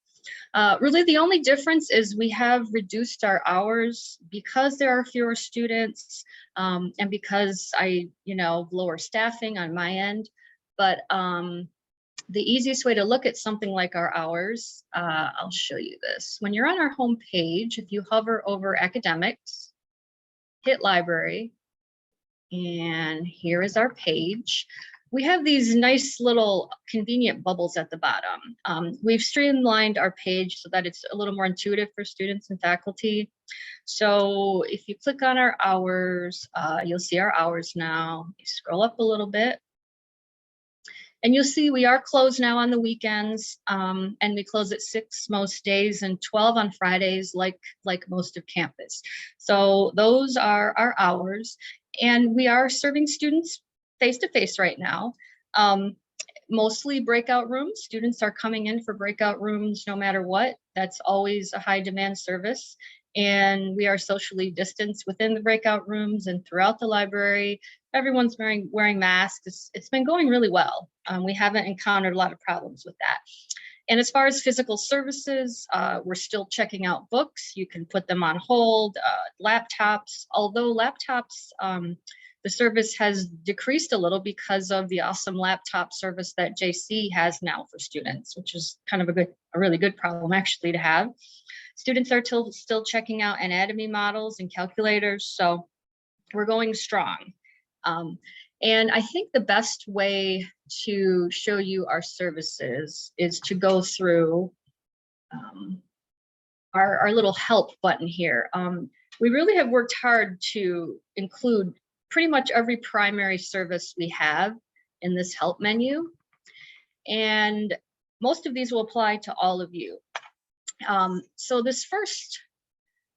Really, the only difference is we have reduced our hours because there are fewer students and because I, lower staffing on my end. But the easiest way to look at something like our hours, I'll show you this. When you're on our home page, if you hover over academics, hit library, and here is our page. We have these nice little convenient bubbles at the bottom. We've streamlined our page so that it's a little more intuitive for students and faculty. So if you click on our hours, you'll see our hours now. You scroll up a little bit, and you'll see we are closed now on the weekends, and we close at 6 most days and 12 on Fridays, like most of campus. So those are our hours, and we are serving students face-to-face right now. Mostly breakout rooms. Students are coming in for breakout rooms no matter what. That's always a high demand service. And we are socially distanced within the breakout rooms and throughout the library. Everyone's wearing masks. It's been going really well. We haven't encountered a lot of problems with that. And as far as physical services, we're still checking out books. You can put them on hold, laptops, although laptops, the service has decreased a little because of the awesome laptop service that JC has now for students, which is kind of a really good problem actually to have. Students are still checking out anatomy models and calculators, so we're going strong. And I think the best way to show you our services is to go through our little help button here. We really have worked hard to include pretty much every primary service we have in this help menu. And most of these will apply to all of you. So this first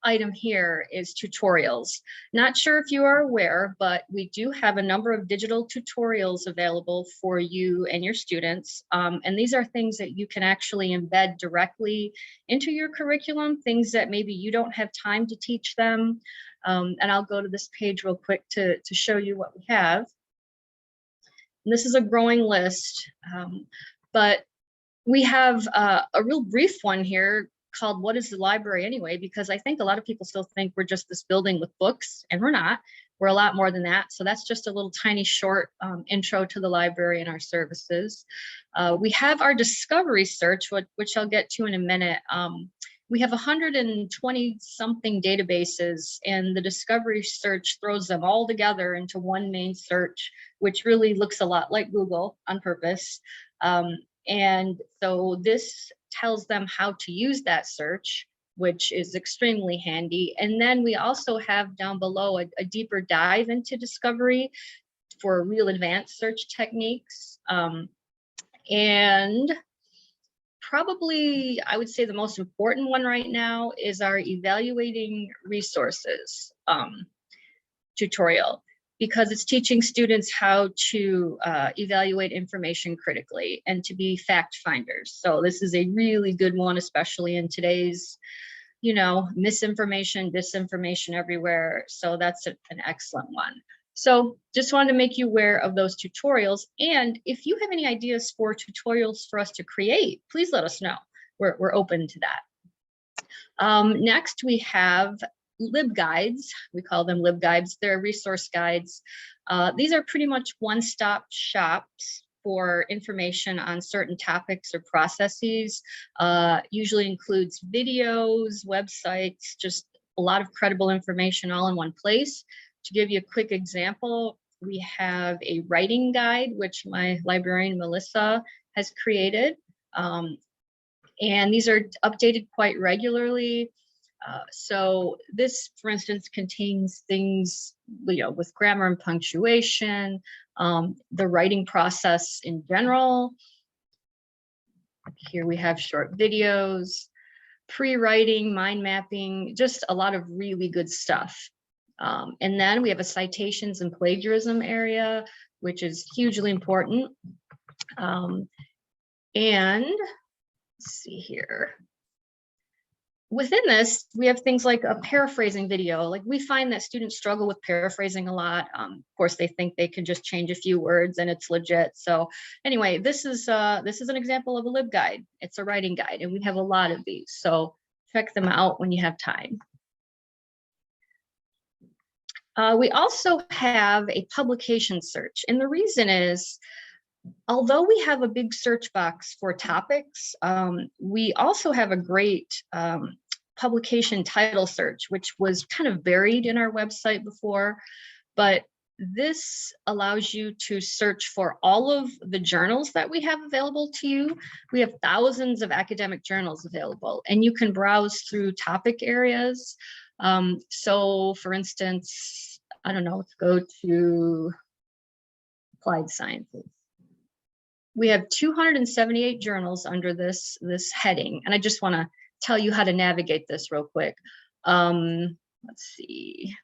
item here is tutorials. Not sure if you are aware, but we do have a number of digital tutorials available for you and your students. And these are things that you can actually embed directly into your curriculum, things that maybe you don't have time to teach them. And I'll go to this page real quick to show you what we have. And this is a growing list, but we have a real brief one here called What is the Library Anyway? Because I think a lot of people still think we're just this building with books, and we're not. We're a lot more than that. So that's just a little tiny short intro to the library and our services. We have our discovery search, which I'll get to in a minute. We have 120 something databases, and the discovery search throws them all together into one main search, which really looks a lot like Google on purpose. And so this tells them how to use that search, which is extremely handy. And then we also have down below a deeper dive into discovery for real advanced search techniques. And probably, I would say the most important one right now is our evaluating resources tutorial. because it's teaching students how to evaluate information critically and to be fact finders. So this is a really good one, especially in today's, you know, misinformation, disinformation everywhere. So that's an excellent one. So just wanted to make you aware of those tutorials. And if you have any ideas for tutorials for us to create, please let us know. We're open to that. Next, we have LibGuides. We call them LibGuides. They're resource guides. These are pretty much one-stop shops for information on certain topics or processes. Usually includes videos, websites, just a lot of credible information all in one place. To give you a quick example, we have a writing guide, which my librarian Melissa has created. And these are updated quite regularly. So this, for instance, contains things, you know, with grammar and punctuation, the writing process in general. Here we have short videos, pre-writing, mind mapping, just a lot of really good stuff. And then we have a citations and plagiarism area, which is hugely important. And let's see here. Within this, we have things like a paraphrasing video. Like we find that students struggle with paraphrasing a lot. Of course, they think they can just change a few words and it's legit. So anyway, this is an example of a LibGuide. It's a writing guide, and we have a lot of these. So check them out when you have time. We also have a publication search, and the reason is, although we have a big search box for topics, we also have a great publication title search, which was kind of buried in our website before, but this allows you to search for all of the journals that we have available to you. We have thousands of academic journals available, and you can browse through topic areas. So for instance, I don't know, let's go to applied sciences. We have 278 journals under this heading, and I just want to tell you how to navigate this real quick. Let's see.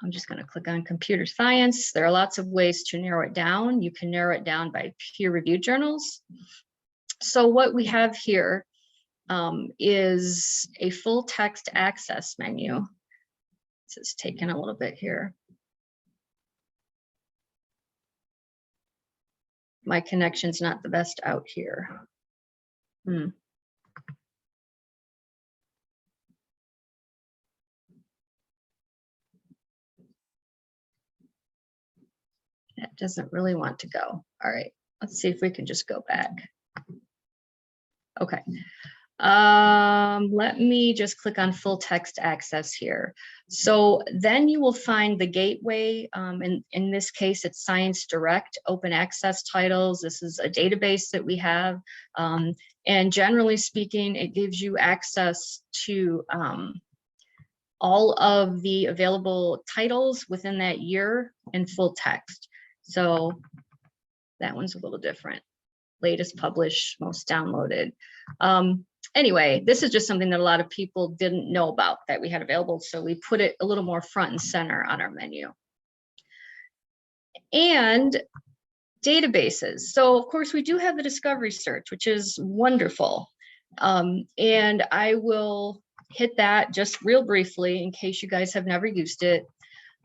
I'm just going to click on computer science. There are lots of ways to narrow it down. You can narrow it down by peer-reviewed journals. So what we have here is a full text access menu. This is taking a little bit here. My connection's not the best out here. That doesn't really want to go. All right, let's see if we can just go back. Okay. Let me just click on full text access here. So then you will find the gateway. In this case, it's Science Direct open access titles. This is a database that we have. And generally speaking, it gives you access to all of the available titles within that year in full text. So that one's a little different. Latest published, most downloaded. Anyway, this is just something that a lot of people didn't know about that we had available, so we put it a little more front and center on our menu. And databases. So of course we do have the discovery search, which is wonderful. And I will hit that just real briefly in case you guys have never used it.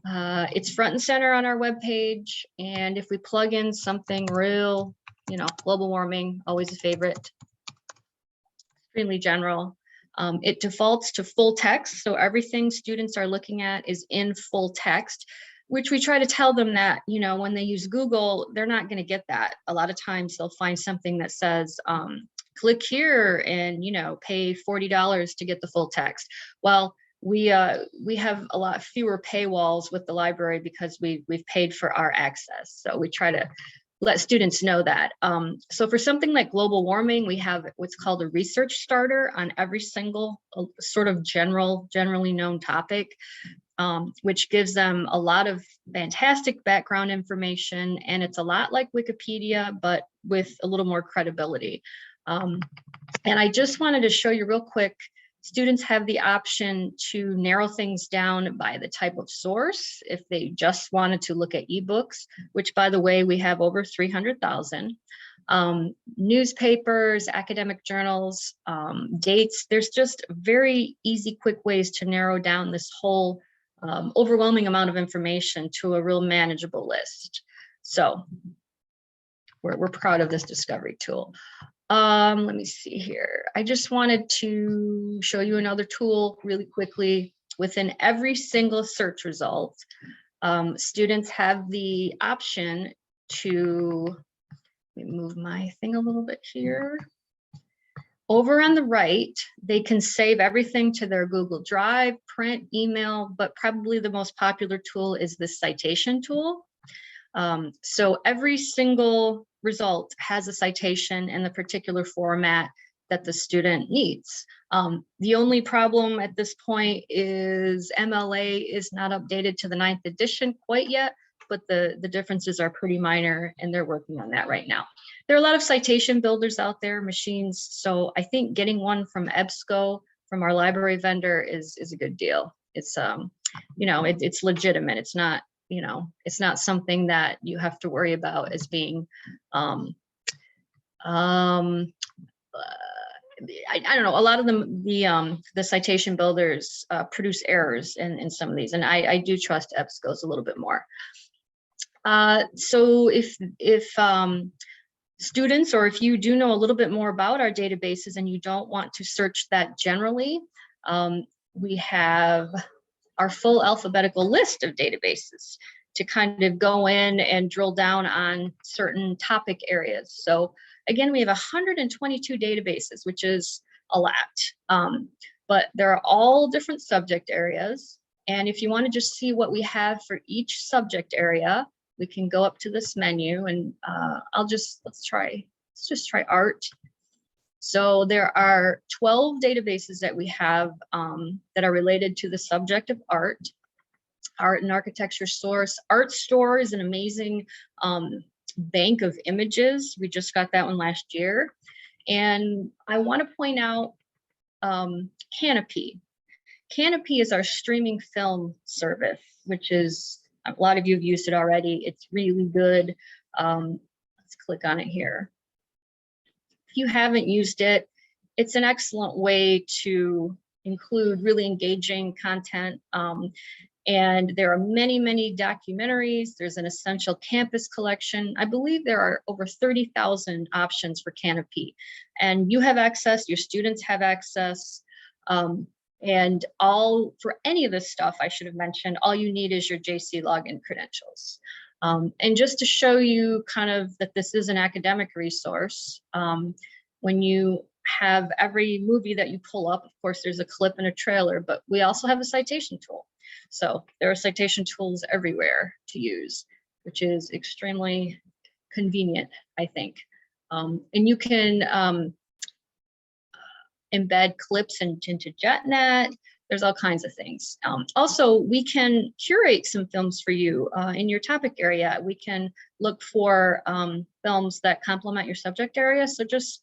It's front and center on our webpage. And if we plug in something real, you know, global warming, always a favorite. Extremely general. It defaults to full text, so everything students are looking at is in full text, which we try to tell them that, you know, when they use Google, they're not going to get that. A lot of times they'll find something that says, click here and, you know, pay $40 to get the full text. Well, we have a lot fewer paywalls with the library because we've paid for our access. So we try to let students know that. So for something like global warming, we have what's called a research starter on every single sort of generally known topic, which gives them a lot of fantastic background information. And it's a lot like Wikipedia, but with a little more credibility. And I just wanted to show you real quick Students have the option to narrow things down by the type of source if they just wanted to look at ebooks, which, by the way, we have over 300,000. Newspapers, academic journals, dates. There's just very easy, quick ways to narrow down this whole overwhelming amount of information to a real manageable list. So we're proud of this discovery tool. Let me see here. I just wanted to show you another tool really quickly. Within every single search result, students have the option to, let me move my thing a little bit here. Over on the right, they can save everything to their Google Drive, print, email, but probably the most popular tool is the Citation Tool. So every single result has a citation in the particular format that the student needs. The only problem at this point is MLA is not updated to the 9th edition quite yet, but the differences are pretty minor and they're working on that right now. There are a lot of citation builders out there, machines. So I think getting one from EBSCO, from our library vendor, is a good deal. It's, you know, it's legitimate. It's not, you know, it's not something that you have to worry about as being, I don't know, a lot of them, the citation builders produce errors in some of these, and I do trust EBSCO's a little bit more. So if students, or if you do know a little bit more about our databases and you don't want to search that generally, we have our full alphabetical list of databases to kind of go in and drill down on certain topic areas. So again, we have 122 databases, which is a lot, but they're all different subject areas. And if you want to just see what we have for each subject area, we can go up to this menu, and let's just try art. So there are 12 databases that we have that are related to the subject of art. Art and Architecture Source. Art Store is an amazing bank of images. We just got that one last year. And I want to point out Canopy. Canopy is our streaming film service, which is, a lot of you have used it already. It's really good. Let's click on it here. If you haven't used it, it's an excellent way to include really engaging content. And there are many, many documentaries. There's an essential campus collection. I believe there are over 30,000 options for Canopy. And you have access, your students have access. And for any of this stuff, I should have mentioned, all you need is your JC login credentials. And just to show you kind of that this is an academic resource, when you have every movie that you pull up, of course, there's a clip and a trailer, but we also have a citation tool. So there are citation tools everywhere to use, which is extremely convenient, I think. And you can embed clips into JetNet. There's all kinds of things. Also, we can curate some films for you in your topic area. We can look for films that complement your subject area. So just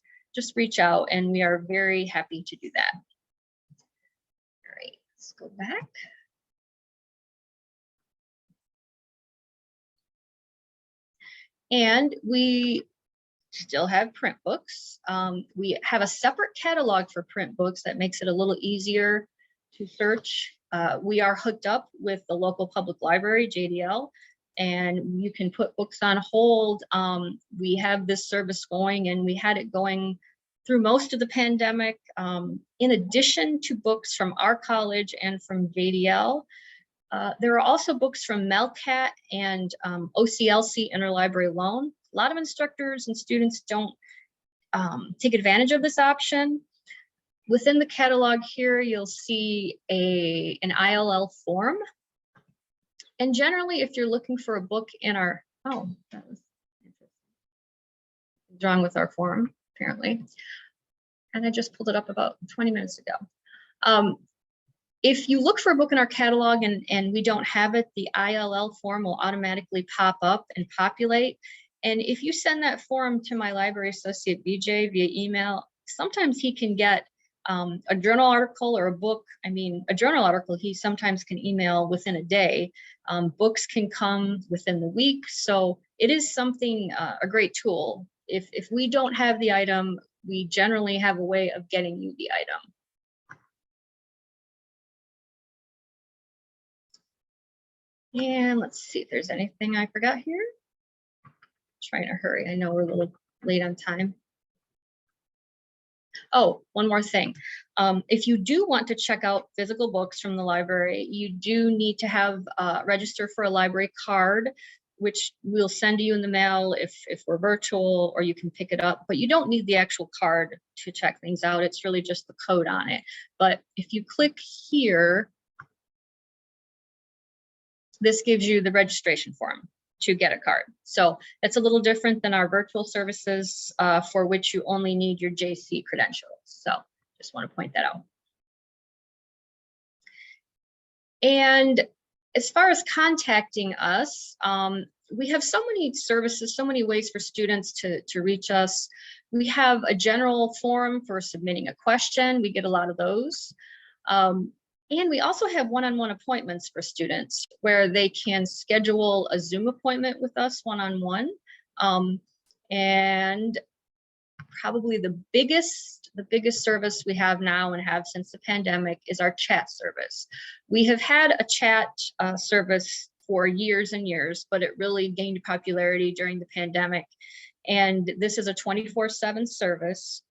reach out, and we are very happy to do that. All right, let's go back. And we still have print books. We have a separate catalog for print books that makes it a little easier to search. We are hooked up with the local public library, JDL, and you can put books on hold. We have this service going, and we had it going through most of the pandemic. In addition to books from our college and from JDL, there are also books from Melcat and OCLC Interlibrary Loan. A lot of instructors and students don't take advantage of this option. Within the catalog here, you'll see an ILL form. And generally, if you're looking for a book in our, oh, that was interesting. Wrong with our form, apparently. And I just pulled it up about 20 minutes ago. If you look for a book in our catalog and we don't have it, the ILL form will automatically pop up and populate. And if you send that form to my library associate, BJ, via email, sometimes he can get A journal article or a book, I mean, a journal article, he sometimes can email within a day. Books can come within the week. So it is something, a great tool. If we don't have the item, we generally have a way of getting you the item. And let's see if there's anything I forgot here. Trying to hurry. I know we're a little late on time. Oh, one more thing. If you do want to check out physical books from the library, you do need to have register for a library card, which we'll send you in the mail if we're virtual, or you can pick it up. But you don't need the actual card to check things out. It's really just the code on it. But if you click here, this gives you the registration form to get a card. So it's a little different than our virtual services for which you only need your JC credentials. So just want to point that out. And as far as contacting us, we have so many services, so many ways for students to reach us. We have a general forum for submitting a question. We get a lot of those. And we also have one-on-one appointments for students where they can schedule a Zoom appointment with us one-on-one. And probably the biggest service we have now and have since the pandemic is our chat service. We have had a chat service for years and years, but it really gained popularity during the pandemic. And this is a 24/7 service.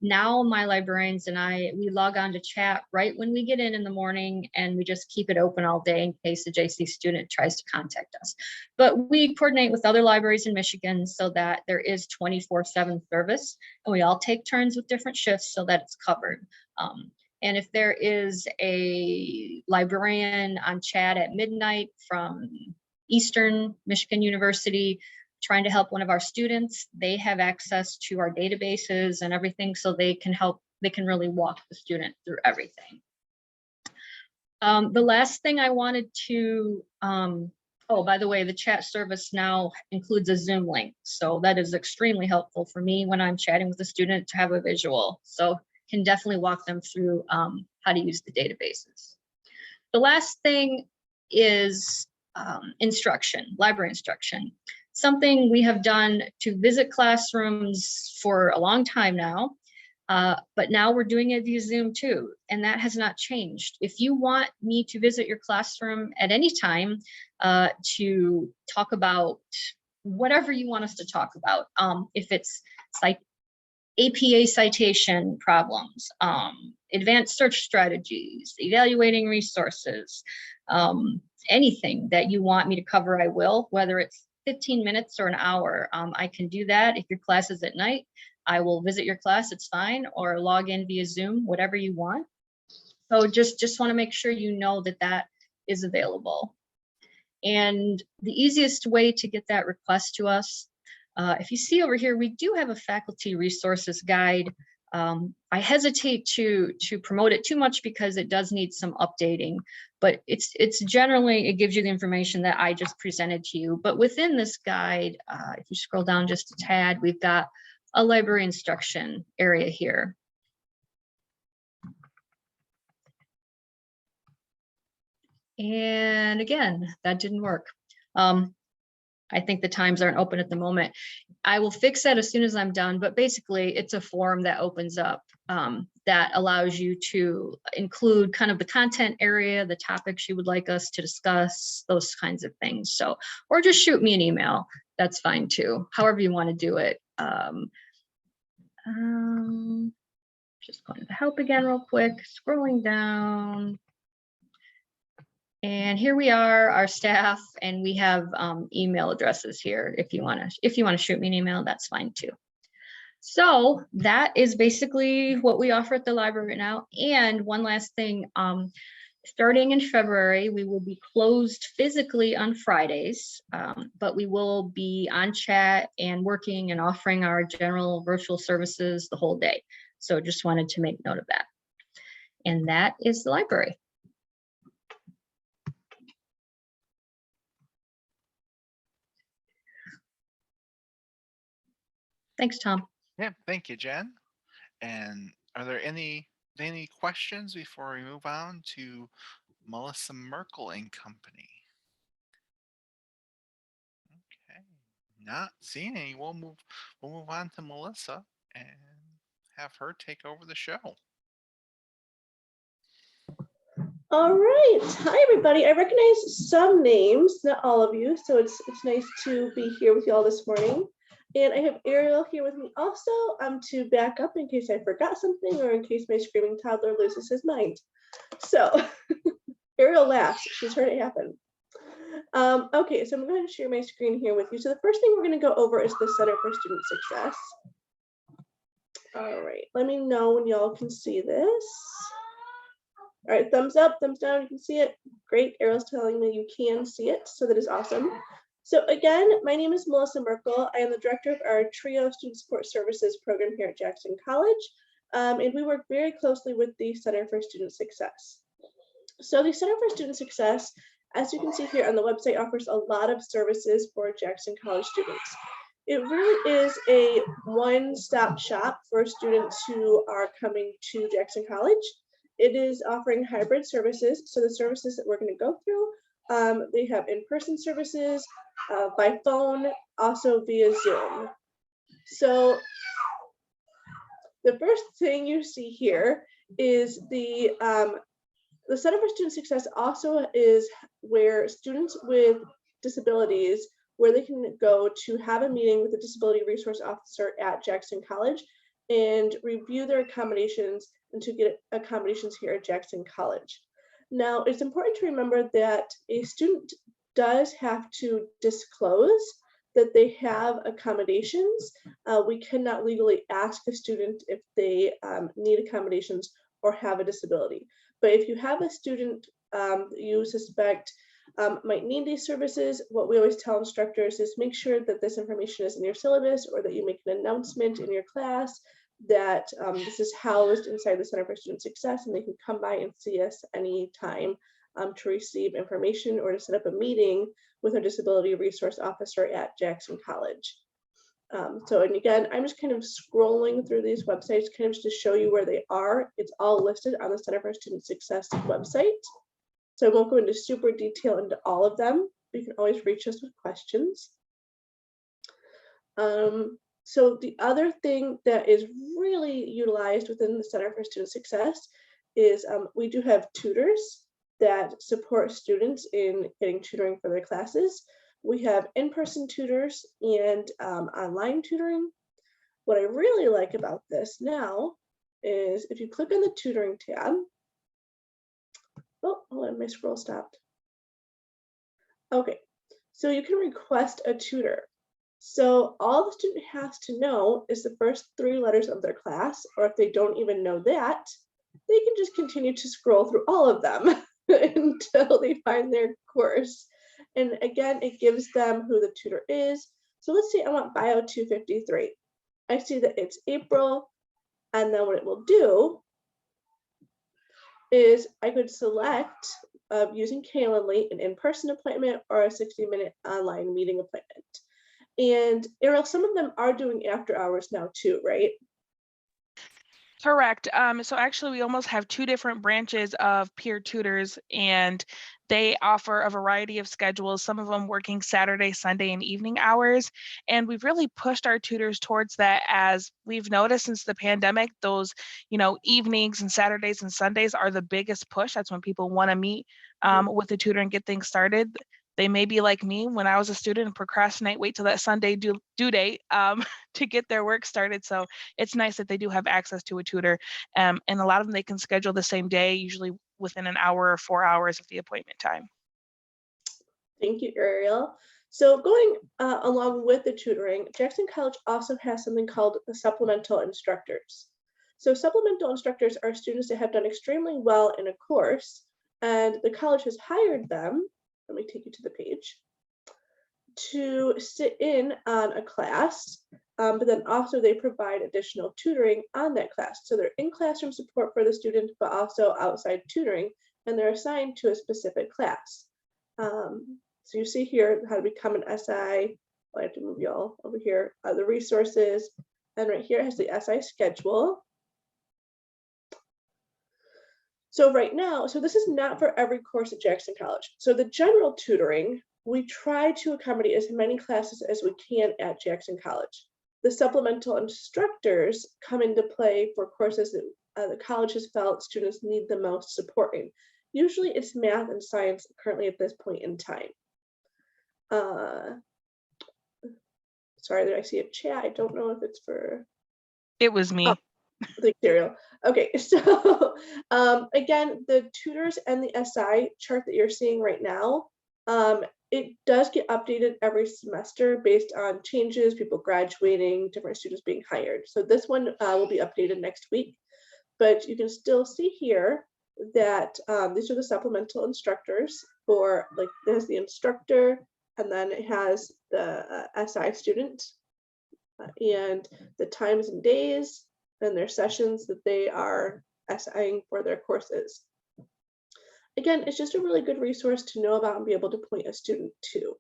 Now my librarians and we log on to chat right when we get in the morning, and we just keep it open all day in case a JC student tries to contact us. But we coordinate with other libraries in Michigan so that there is 24/7 service, and we all take turns with different shifts so that it's covered. And if there is a librarian on chat at midnight from Eastern Michigan University trying to help one of our students, they have access to our databases and everything, so they can help, they can really walk the student through everything. The last thing I wanted to, oh, by the way, the chat service now includes a Zoom link. So that is extremely helpful for me when I'm chatting with a student to have a visual. So can definitely walk them through how to use the databases. The last thing is instruction, library instruction. Something we have done to visit classrooms for a long time now, but now we're doing it via Zoom too, and that has not changed. If you want me to visit your classroom at any time to talk about whatever you want us to talk about, if it's like APA citation problems, advanced search strategies, evaluating resources, anything that you want me to cover, I will, whether it's 15 minutes or an hour. I can do that. If your class is at night, I will visit your class, it's fine, or log in via Zoom, whatever you want. So just want to make sure you know that that is available. And the easiest way to get that request to us, if you see over here, we do have a faculty resources guide. I hesitate to promote it too much because it does need some updating, but it's generally, it gives you the information that I just presented to you. But within this guide, if you scroll down just a tad, we've got a library instruction area here. And again, that didn't work. I think the times aren't open at the moment. I will fix that as soon as I'm done, but basically it's a form that opens up that allows you to include kind of the content area, the topics you would like us to discuss, those kinds of things. So, or just shoot me an email, that's fine too, however you want to do it. Just going to the help again real quick, scrolling down. And here we are, our staff, and we have email addresses here. If you want to shoot me an email, that's fine too. So that is basically what we offer at the library right now. And one last thing, starting in February, we will be closed physically on Fridays, but we will be on chat and working and offering our general virtual services the whole day. So just wanted to make note of that. And that is the library. Thanks, Tom. Yeah, thank you, Jen. And Are there any questions before we move on to Melissa Merkel and Company? Okay, not seeing any. We'll move on to Melissa and have her take over the show. All right. Hi, everybody. I recognize some names, not all of you, so it's nice to be here with you all this morning. And I have Ariel here with me also to back up in case I forgot something or in case my screaming toddler loses his mind. So Ariel laughs. She's heard it happen. Okay, so I'm going to share my screen here with you. So the first thing we're going to go over is the Center for Student Success. All right, let me know when y'all can see this. All right, thumbs up, thumbs down, you can see it. Great, Ariel's telling me you can see it, so that is awesome. So again, my name is Melissa Merkel. I am the director of our TRIO Student Support Services program here at Jackson College, and we work very closely with the Center for Student Success. So the Center for Student Success, as you can see here on the website, offers a lot of services for Jackson College students. It really is a one-stop shop for students who are coming to Jackson College. It is offering hybrid services. So the services that we're going to go through, they have in-person services, by phone, also via Zoom. So the first thing you see here is the Center for Student Success also is where students with disabilities, where they can go to have a meeting with the disability resource officer at Jackson College and review their accommodations and to get accommodations here at Jackson College. Now, it's important to remember that a student does have to disclose that they have accommodations. We cannot legally ask a student if they need accommodations or have a disability. But if you have a student you suspect might need these services, what we always tell instructors is make sure that this information is in your syllabus or that you make an announcement in your class that this is housed inside the Center for Student Success and they can come by and see us anytime to receive information or to set up a meeting with a disability resource officer at Jackson College. So, and again, I'm just kind of scrolling through these websites kind of just to show you where they are. It's all listed on the Center for Student Success website. So I won't go into super detail into all of them. You can always reach us with questions. So the other thing that is really utilized within the Center for Student Success is we do have tutors that support students in getting tutoring for their classes. We have in-person tutors and online tutoring. What I really like about this now is if you click on the tutoring tab, oh, hold on, my scroll stopped. Okay, so you can request a tutor. So all the student has to know is the first 3 letters of their class, or if they don't even know that, they can just continue to scroll through all of them until they find their course. And again, it gives them who the tutor is. So let's say I want Bio 253. I see that it's April, and then what it will do is I could select using Calendly an in-person appointment or a 60-minute online meeting appointment. And Ariel, some of them are doing after hours now too, right? Correct. So actually we almost have 2 different branches of peer tutors, and they offer a variety of schedules, some of them working Saturday, Sunday, and evening hours. And we've really pushed our tutors towards that, as we've noticed since the pandemic, those, evenings and Saturdays and Sundays are the biggest push. That's when people want to meet with the tutor and get things started. They may be like me when I was a student and procrastinate, wait till that Sunday due date to get their work started. So it's nice that they do have access to a tutor. And a lot of them, they can schedule the same day, usually within an hour or 4 hours of the appointment time. Thank you, Ariel. So going along with the tutoring, Jackson College also has something called the Supplemental Instructors. So supplemental instructors are students that have done extremely well in a course, and the college has hired them. Let me take you to the page, to sit in on a class, but then also they provide additional tutoring on that class. So they're in classroom support for the student, but also outside tutoring, and they're assigned to a specific class. So you see here how to become an SI. I have to move y'all over here, the resources, and right here has the SI schedule. So right now, so this is not for every course at Jackson College. So the general tutoring, we try to accommodate as many classes as we can at Jackson College. The supplemental instructors come into play for courses that the college has felt students need the most support in. Usually it's math and science currently at this point in time. Sorry that I see a chat. I don't know if it's for. It was me. Oh, the material. Okay, so again, the tutors and the SI chart that you're seeing right now, it does get updated every semester based on changes, people graduating, different students being hired. So this one will be updated next week, but you can still see here that these are the supplemental instructors for, like, there's the instructor, and then it has the SI student and the times and days and their sessions that they are SIing for their courses. Again, it's just a really good resource to know about and be able to point a student to.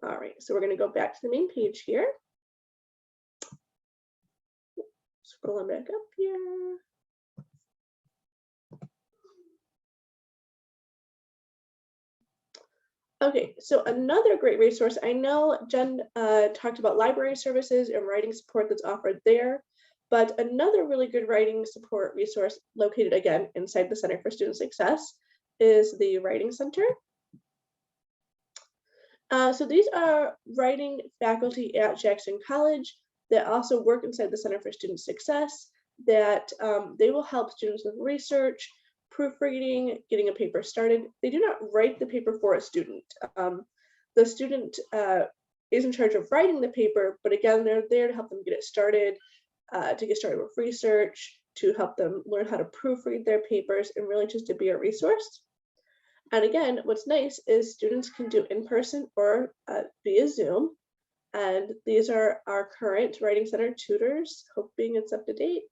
All right, so we're going to go back to the main page here. Scrolling back up here. Okay, so another great resource, I know Jen talked about library services and writing support that's offered there, but another really good writing support resource located again inside the Center for Student Success is the Writing Center. So these are writing faculty at Jackson College that also work inside the Center for Student Success, that they will help students with research, proofreading, getting a paper started. They do not write the paper for a student. The student is in charge of writing the paper, but again, they're there to help them get it started, to get started with research, to help them learn how to proofread their papers, and really just to be a resource. And again, what's nice is students can do in-person or via Zoom. And these are our current Writing Center tutors, hoping it's up to date.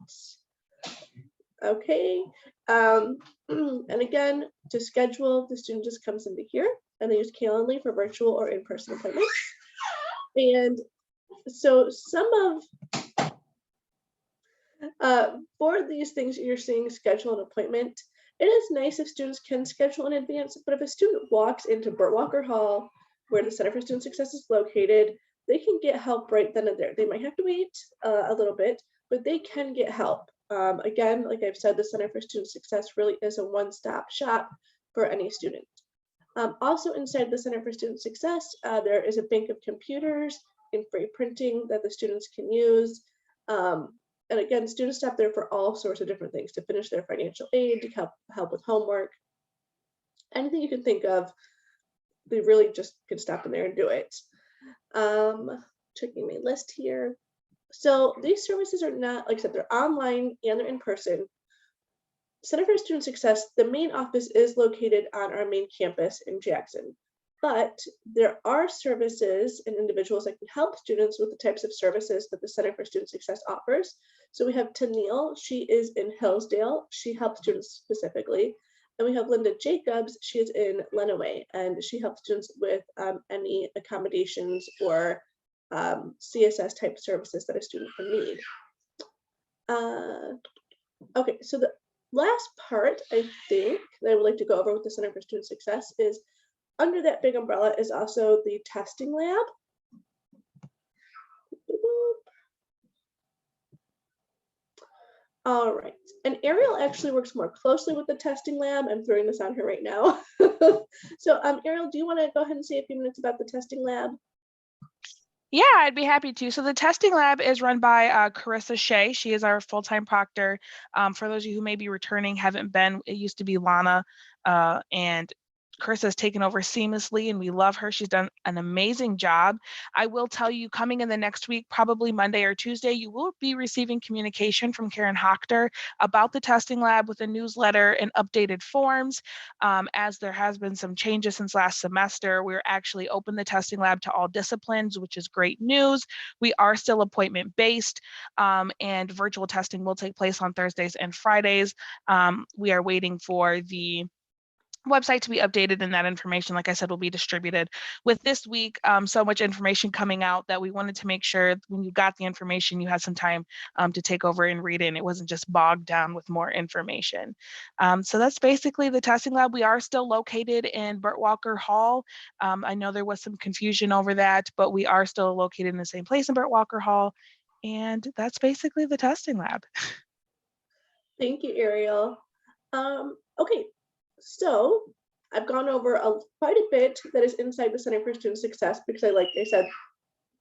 Okay, and again, to schedule, the student just comes into here and they use Calendly for virtual or in-person appointments. And so some of, for these things you're seeing, schedule an appointment, it is nice if students can schedule in advance, but if a student walks into Burt Walker Hall, where the Center for Student Success is located, they can get help right then and there. They might have to wait a little bit, but they can get help. Again, like I've said, the Center for Student Success really is a one-stop shop for any student. Also inside the Center for Student Success, there is a bank of computers and free printing that the students can use. And again, students stop there for all sorts of different things, to finish their financial aid, to help with homework, anything you can think of, they really just can stop in there and do it. Checking my list here. So these services are not, like I said, they're online and they're in person. Center for Student Success, the main office is located on our main campus in Jackson, but there are services and individuals that can help students with the types of services that the Center for Student Success offers. So we have Tennille, she is in Hillsdale, she helps students specifically. And we have Linda Jacobs, she is in Lenawee, and she helps students with any accommodations or CSS type services that a student would need. Okay, so the last part I think that I would like to go over with the Center for Student Success is, under that big umbrella is also the testing lab. All right, and Ariel actually works more closely with the testing lab. I'm throwing this on her right now. So Ariel, do you want to go ahead and say a few minutes about the testing lab? Yeah, I'd be happy to. So the testing lab is run by Carissa Shea. She is our full-time proctor. For those of you who may be returning, haven't been, it used to be Lana, and Carissa has taken over seamlessly, and we love her. She's done an amazing job. I will tell you, coming in the next week, probably Monday or Tuesday, you will be receiving communication from Karen Hochter about the testing lab with a newsletter and updated forms. As there has been some changes since last semester, we're actually open the testing lab to all disciplines, which is great news. We are still appointment-based, and virtual testing will take place on Thursdays and Fridays. We are waiting for the website to be updated, and that information, like I said, will be distributed. With this week, so much information coming out that we wanted to make sure when you got the information, you had some time to take over and read it, and it wasn't just bogged down with more information. So that's basically the testing lab. We are still located in Burt Walker Hall. I know there was some confusion over that, but we are still located in the same place in Burt Walker Hall. And that's basically the testing lab. Thank you, Ariel. Okay, so I've gone over quite a bit that is inside the Center for Student Success because like I said,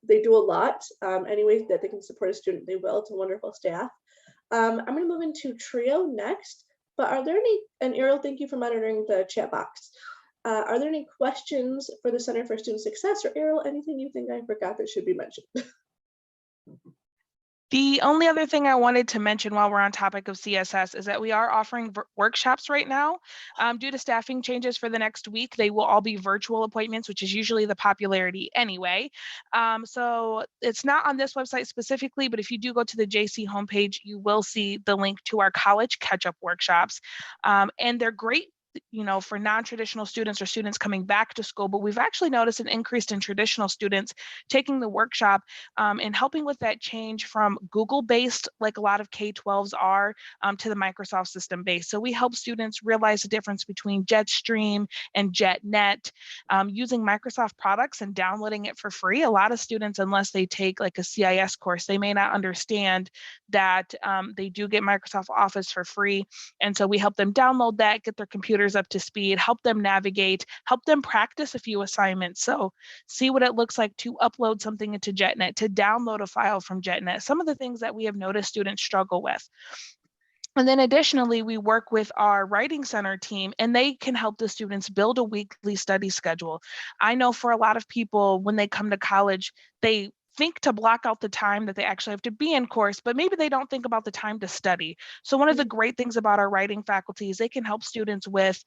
they do a lot. Any way that they can support a student, they will. It's a wonderful staff. I'm going to move into Trio next, but are there any, and Ariel, thank you for monitoring the chat box. Are there any questions for the Center for Student Success, or Ariel, anything you think I forgot that should be mentioned? The only other thing I wanted to mention while we're on topic of CSS is that we are offering workshops right now. Due to staffing changes for the next week, they will all be virtual appointments, which is usually the popularity anyway. So it's not on this website specifically, but if you do go to the JC homepage, you will see the link to our college catch-up workshops. And they're great, you know, for non-traditional students or students coming back to school, but we've actually noticed an increase in traditional students taking the workshop and helping with that change from Google-based, like a lot of K-12s are, to the Microsoft system based. So we help students realize the difference between Jetstream and JetNet, using Microsoft products and downloading it for free. A lot of students, unless they take like a CIS course, they may not understand that they do get Microsoft Office for free. And so we help them download that, get their computers up to speed, help them navigate, help them practice a few assignments. So see what it looks like to upload something into JetNet, to download a file from JetNet, some of the things that we have noticed students struggle with. And then additionally, we work with our Writing Center team, and they can help the students build a weekly study schedule. I know for a lot of people, when they come to college, they think to block out the time that they actually have to be in course, but maybe they don't think about the time to study. So one of the great things about our writing faculty is they can help students with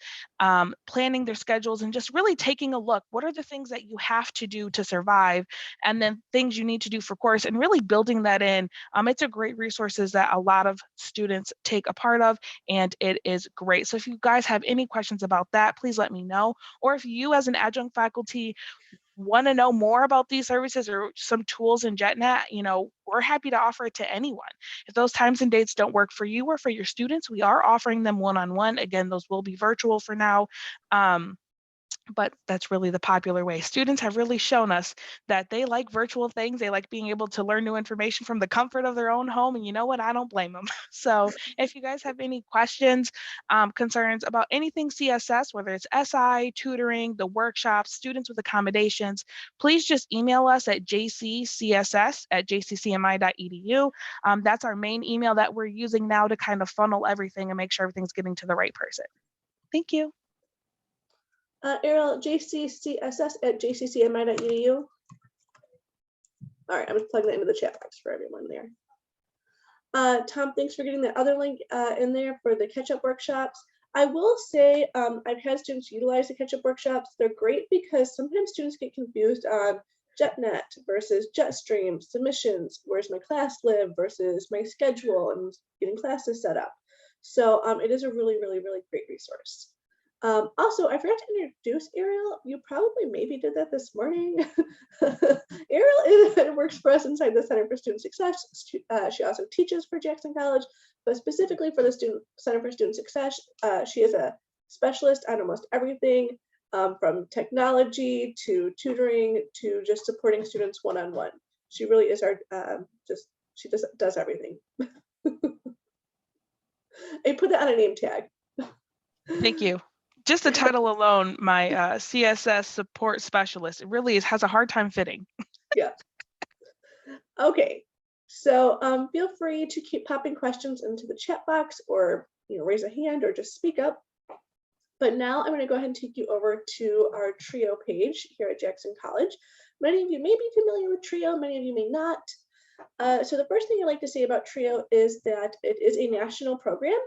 planning their schedules and just really taking a look. What are the things that you have to do to survive, and then things you need to do for course, and really building that in. It's a great resources that a lot of students take a part of, and it is great. So if you guys have any questions about that, please let me know. Or if you as an adjunct faculty want to know more about these services or some tools in JetNet, you know, we're happy to offer it to anyone. If those times and dates don't work for you or for your students, we are offering them one-on-one. Again, those will be virtual for now. But that's really the popular way. Students have really shown us that they like virtual things. They like being able to learn new information from the comfort of their own home. And you know what? I don't blame them. So if you guys have any questions, concerns about anything CSS, whether it's SI, tutoring, the workshops, students with accommodations, please just email us at jccss@jccmi.edu. That's our main email that we're using now to kind of funnel everything and make sure everything's getting to the right person. Thank you. Ariel, jccss@jccmi.edu. All right, I'm just plugging that into the chat box for everyone there. Tom, thanks for getting the other link in there for the catch-up workshops. I will say I've had students utilize the catch-up workshops. They're great because sometimes students get confused on JetNet versus Jetstream, submissions, where's my class live versus my schedule, and getting classes set up. So it is a really, really, really great resource. Also, I forgot to introduce Ariel. You probably maybe did that this morning. Ariel works for us inside the Center for Student Success. She also teaches for Jackson College, but specifically for the Center for Student Success, she is a specialist on almost everything, from technology to tutoring to just supporting students one-on-one. She really is our, she just does everything. I put that on a name tag. Thank you. Just the title alone, my CSS support specialist, it really has a hard time fitting. Yeah. Okay, so feel free to keep popping questions into the chat box, or raise a hand or just speak up. But now I'm going to go ahead and take you over to our Trio page here at Jackson College. Many of you may be familiar with Trio, many of you may not. So the first thing I'd like to say about Trio is that it is a national program.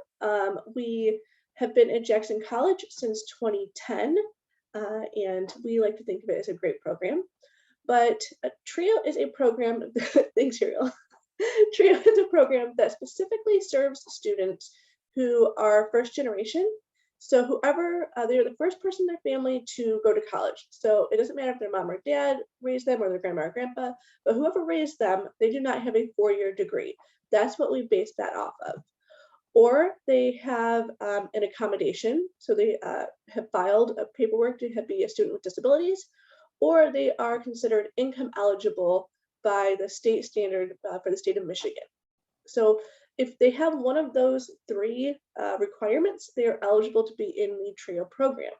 We have been at Jackson College since 2010, and we like to think of it as a great program. But Trio is a program, thanks, Ariel. Trio is a program that specifically serves students who are first generation. So whoever, they're the first person in their family to go to college. So it doesn't matter if their mom or dad raised them or their grandma or grandpa, but whoever raised them, they do not have a 4-year degree. That's what we base that off of. Or they have an accommodation. So they have filed a paperwork to be a student with disabilities, or they are considered income eligible by the state standard for the state of Michigan. So if they have one of those 3 requirements, they are eligible to be in the TRIO program.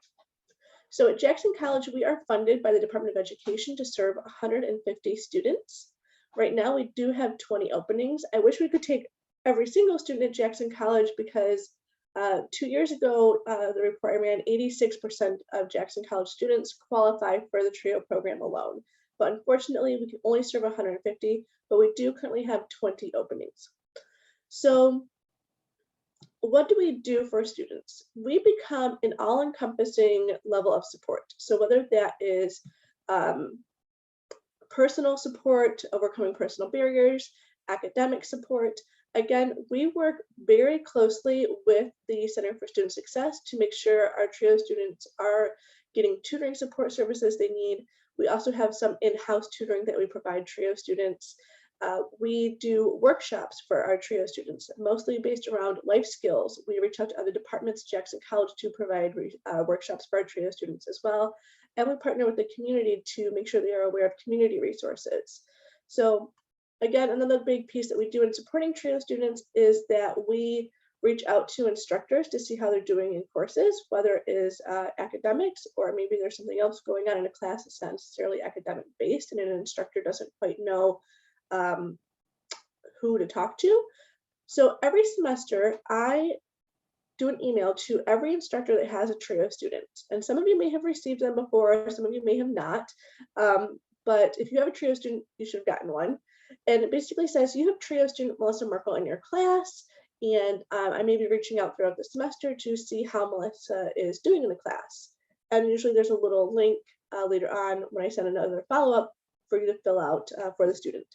So at Jackson College, we are funded by the Department of Education to serve 150 students. Right now, we do have 20 openings. I wish we could take every single student at Jackson College because 2 years ago, the report I ran, 86% of Jackson College students qualify for the TRIO program alone. But unfortunately, we can only serve 150, but we do currently have 20 openings. So what do we do for students? We become an all-encompassing level of support. So whether that is personal support, overcoming personal barriers, academic support, again, we work very closely with the Center for Student Success to make sure our TRIO students are getting tutoring support services they need. We also have some in-house tutoring that we provide TRIO students. We do workshops for our TRIO students, mostly based around life skills. We reach out to other departments, Jackson College, to provide workshops for our TRIO students as well. And we partner with the community to make sure they are aware of community resources. So again, another big piece that we do in supporting TRIO students is that we reach out to instructors to see how they're doing in courses, whether it is academics or maybe there's something else going on in a class that's not necessarily academic based and an instructor doesn't quite know who to talk to. So every semester, I do an email to every instructor that has a TRIO student. And some of you may have received them before, some of you may have not. But if you have a TRIO student, you should have gotten one. And it basically says, you have TRIO student Melissa Merkel in your class, and I may be reaching out throughout the semester to see how Melissa is doing in the class. And usually there's a little link later on when I send another follow-up for you to fill out for the student.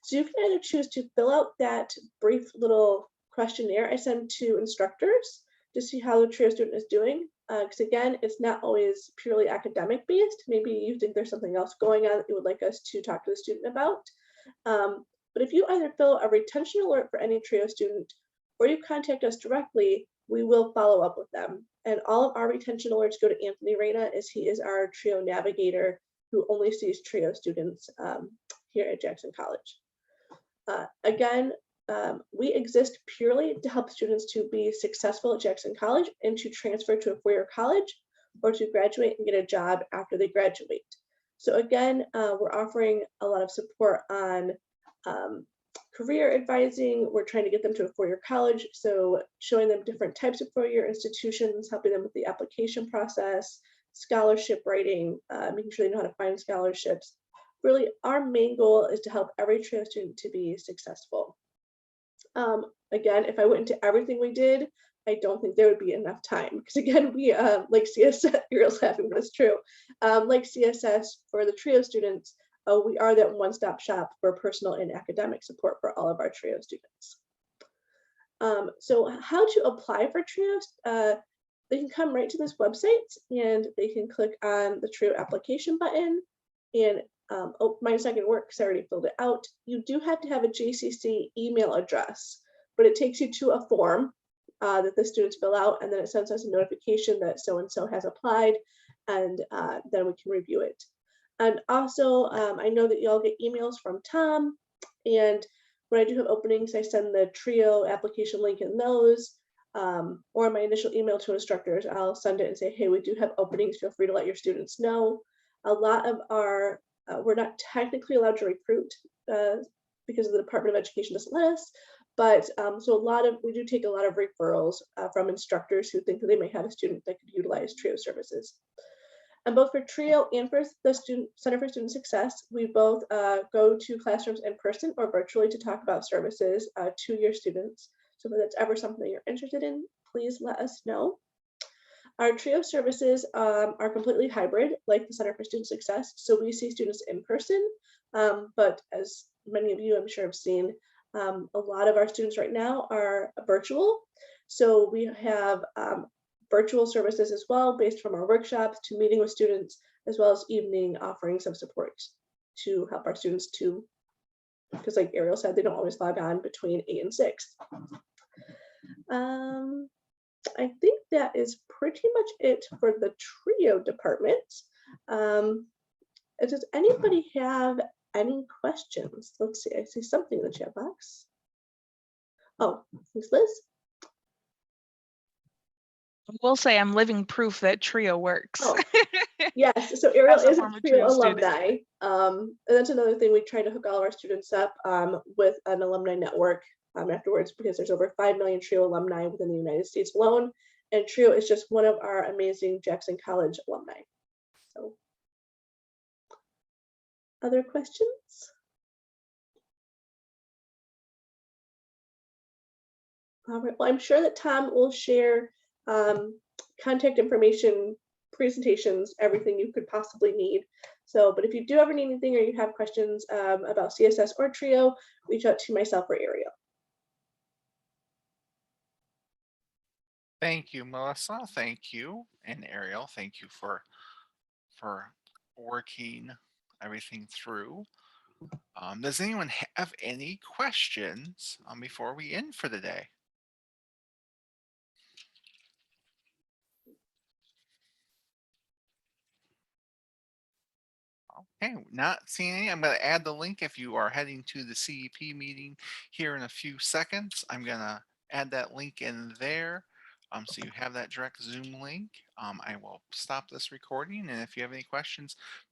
So you can either choose to fill out that brief little questionnaire I send to instructors to see how the TRIO student is doing. Because again, it's not always purely academic based. Maybe you think there's something else going on that you would like us to talk to the student about. But if you either fill a retention alert for any TRIO student or you contact us directly, we will follow up with them. And all of our retention alerts go to Anthony Reyna, as he is our TRIO navigator who only sees TRIO students here at Jackson College. Again, we exist purely to help students to be successful at Jackson College and to transfer to a four-year college or to graduate and get a job after they graduate. So again, we're offering a lot of support on career advising. We're trying to get them to a four-year college, so showing them different types of four-year institutions, helping them with the application process, scholarship writing, making sure they know how to find scholarships. Really, our main goal is to help every TRIO student to be successful. Again, if I went into everything we did, I don't think there would be enough time, because again, we like CSS, you're laughing, but it's true. Like CSS for the TRIO students, we are that one-stop shop for personal and academic support for all of our TRIO students. So how to apply for TRIOs? They can come right to this website and they can click on the TRIO application button, and oh, mine's not going to work because I already filled it out. You do have to have a JCC email address, but it takes you to a form that the students fill out, and then it sends us a notification that so-and-so has applied, and then we can review it. And also, I know that you all get emails from Tom, and when I do have openings, I send the TRIO application link in those, or my initial email to instructors, I'll send it and say, hey, we do have openings, feel free to let your students know. A lot of our we're not technically allowed to recruit because the Department of Education doesn't let us, but so we do take a lot of referrals from instructors who think that they may have a student that could utilize TRIO services. And both for TRIO and for the Center for Student Success, we both go to classrooms in person or virtually to talk about services to your students. So if that's ever something you're interested in, please let us know. Our TRIO services are completely hybrid, like the Center for Student Success. So we see students in person, but as many of you I'm sure have seen, a lot of our students right now are virtual. So we have virtual services as well, based from our workshops to meeting with students, as well as evening offerings of support to help our students to, because like Ariel said, they don't always log on between 8 and 6. I think that is pretty much it for the TRIO department. Does anybody have any questions? Let's see, I see something in the chat box. Oh, thanks, Liz. Will say I'm living proof that TRIO works. Oh, yes, so Ariel As a is a former TRIO TRIO student. alumni. And that's another thing, we try to hook all of our students up with an alumni network afterwards, because there's over 5 million TRIO alumni within the United States alone. And TRIO is just one of our amazing Jackson College alumni. So, other questions? All right, well, I'm sure that Tom will share contact information, presentations, everything you could possibly need. So, but if you do ever need anything or you have questions about CSS or TRIO, reach out to myself or Ariel. Thank you, Melissa. Thank you. And Ariel, thank you for working everything through. Does anyone have any questions before we end for the day? Okay, not seeing any. I'm going to add the link if you are heading to the CEP meeting here in a few seconds. I'm going to add that link in there. So you have that direct Zoom link. I will stop this recording. And if you have any questions,